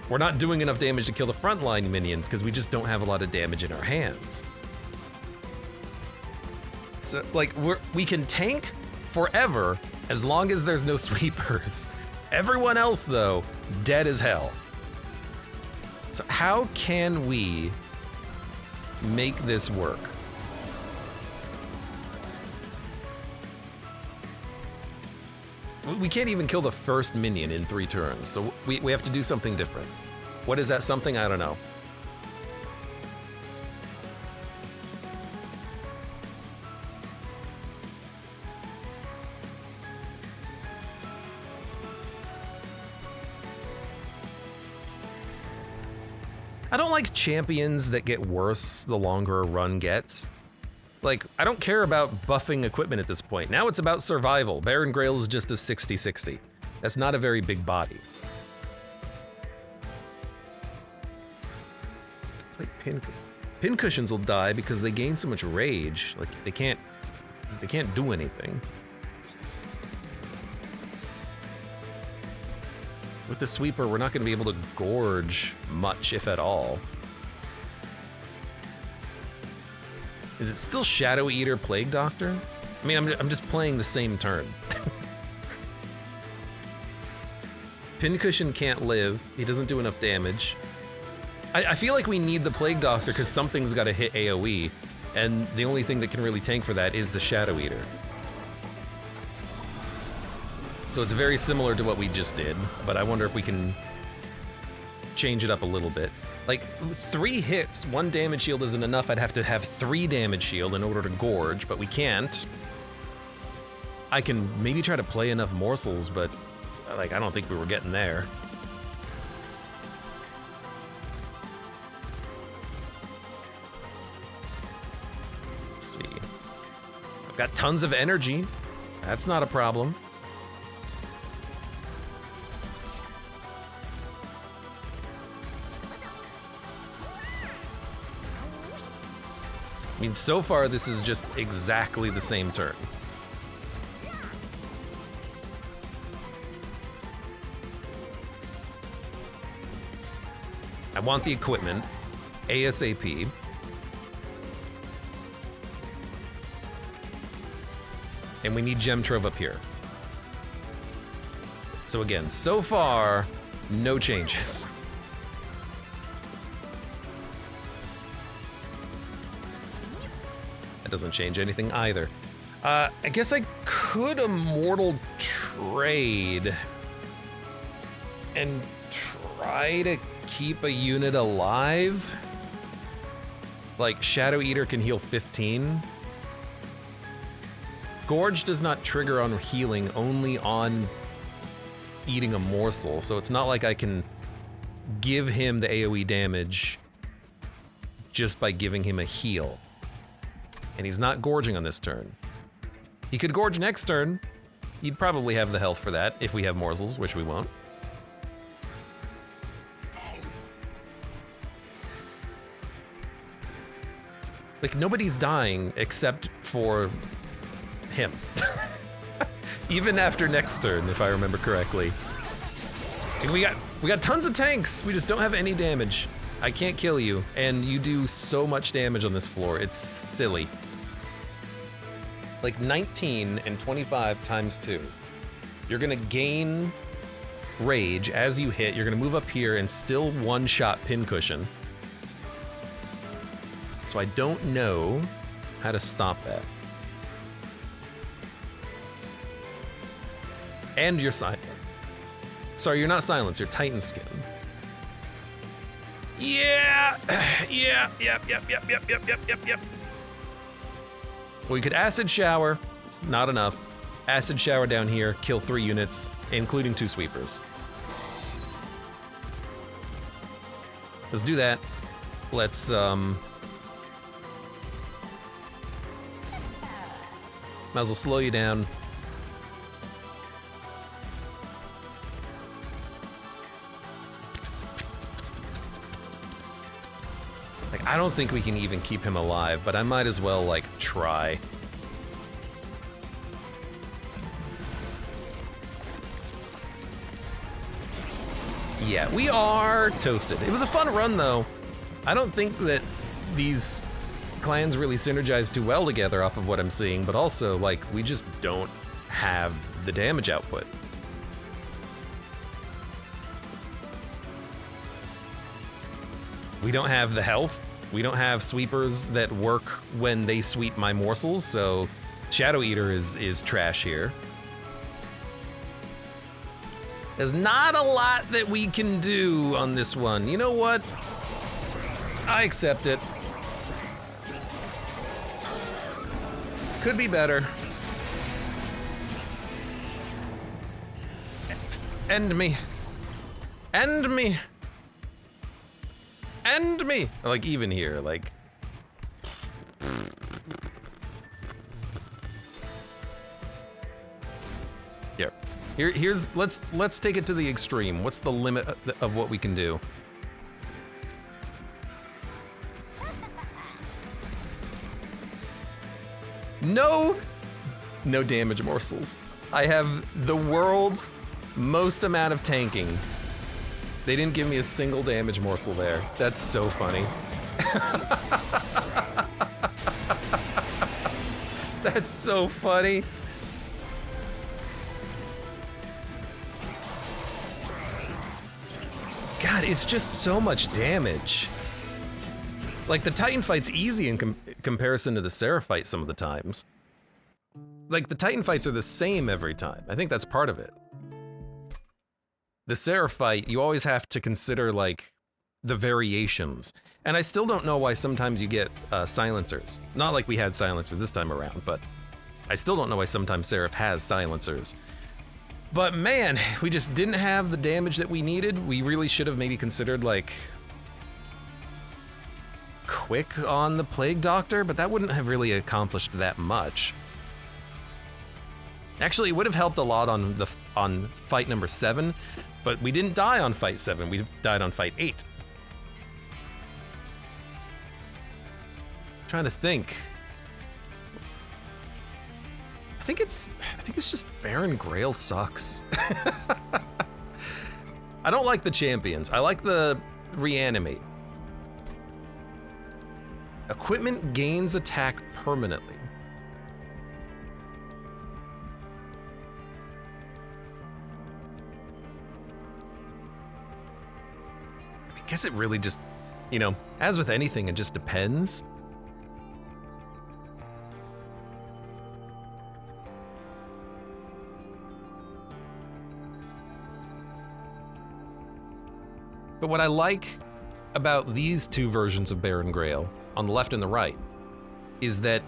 we're not doing enough damage to kill the frontline minions because we just don't have a lot of damage in our hands. So, like, we can tank forever as long as there's no sweepers. Everyone else, though, dead as hell. So how can we make this work? We can't even kill the first minion in 3 turns, so we have to do something different. What is that something? I don't know. I don't like champions that get worse the longer a run gets. Like, I don't care about buffing equipment at this point. Now it's about survival. Baron Grail is just a 60-60. That's not a very big body. Like Pincushions will die because they gain so much rage. Like, they can't do anything. With the sweeper, we're not going to be able to gorge much, if at all. Is it still Shadow Eater Plague Doctor? I mean, I'm just playing the same turn. Pincushion can't live. He doesn't do enough damage. I feel like we need the Plague Doctor because something's got to hit AoE, and the only thing that can really tank for that is the Shadow Eater. So it's very similar to what we just did, but I wonder if we can change it up a little bit. Like, 3 hits, 1 damage shield isn't enough. I'd have to have 3 damage shield in order to gorge, but we can't. I can maybe try to play enough morsels, but like, I don't think we were getting there. Let's see. I've got tons of energy. That's not a problem. I mean, so far, this is just exactly the same turn. I want the equipment, ASAP. And we need Gem Trove up here. So again, so far, no changes. That doesn't change anything either. I guess I could Immortal Trade and try to keep a unit alive. Like, Shadow Eater can heal 15. Gorge does not trigger on healing, only on eating a morsel, so it's not like I can give him the AoE damage just by giving him a heal. And he's not gorging on this turn. He could gorge next turn. He'd probably have the health for that if we have morsels, which we won't. Like, nobody's dying except for him. Even after next turn, if I remember correctly. And we got tons of tanks. We just don't have any damage. I can't kill you, and you do so much damage on this floor. It's silly. Like 19 and 25 times 2. You're gonna gain rage as you hit. You're gonna move up here and still one-shot pincushion. So I don't know how to stop that. And you're silent. Sorry, you're not silence, you're Titan Skin. Yeah! Yep. Well, you could Acid Shower. It's not enough. Acid Shower down here, kill 3 units, including 2 sweepers. Let's do that. Let's, might as well slow you down. Like, I don't think we can even keep him alive, but I might as well, like, try. Yeah, we are toasted. It was a fun run, though. I don't think that these clans really synergize too well together off of what I'm seeing, but also, like, we just don't have the damage output. We don't have the health. We don't have sweepers that work when they sweep my morsels, so Shadow Eater is trash here. There's not a lot that we can do on this one. You know what? I accept it. Could be better. End me. End me. End me! Like, even here, like... Here's let's take it to the extreme. What's the limit of what we can do? No damage morsels. I have the world's most amount of tanking. They didn't give me a single damage morsel there. That's so funny. That's so funny. God, it's just so much damage. Like, the Titan fight's easy in comparison to the Seraph fight some of the times. Like, the Titan fights are the same every time. I think that's part of it. The Seraph fight, you always have to consider, like, the variations. And I still don't know why sometimes you get silencers. Not like we had silencers this time around, but I still don't know why sometimes Seraph has silencers. But man, we just didn't have the damage that we needed. We really should have maybe considered, like, quick on the Plague Doctor, but that wouldn't have really accomplished that much. Actually, it would have helped a lot on fight number 7, but we didn't die on fight 7, we died on fight 8. Trying to think. I think it's just Baron Grail sucks. I don't like the champions. I like the reanimate. Equipment gains attack permanently. guess it really just, you know, as with anything, it just depends. But what I like about these two versions of Baron Grail, on the left and the right, is that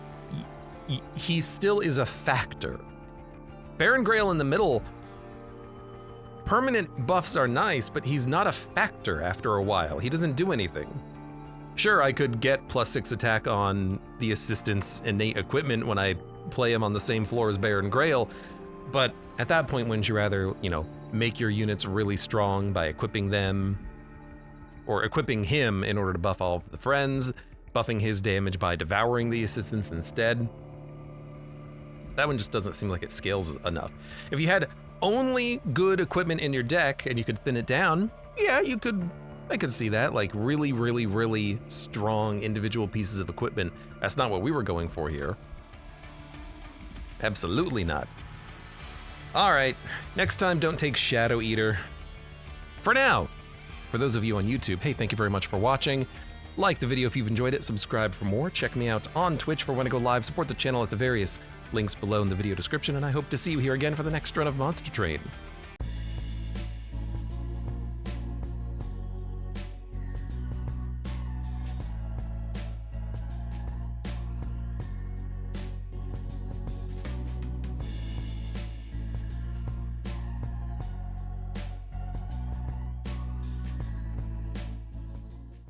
he still is a factor. Baron Grail in the middle, permanent buffs are nice, but he's not a factor after a while. He doesn't do anything. Sure, I could get +6 attack on the assistant's innate equipment when I play him on the same floor as Baron Grail, but at that point, wouldn't you rather, you know, make your units really strong by equipping them, or equipping him in order to buff all of the friends, buffing his damage by devouring the assistants instead? That one just doesn't seem like it scales enough. If you had only good equipment in your deck and you could thin it down, yeah, I could see that, like really, really, really strong individual pieces of equipment. That's not what we were going for here. Absolutely not. All right, next time, don't take Shadow Eater. For now, for those of you on YouTube, hey, thank you very much for watching. Like the video if you've enjoyed it, subscribe for more, check me out on Twitch for when I go live, support the channel at the various links below in the video description, and I hope to see you here again for the next run of Monster Train.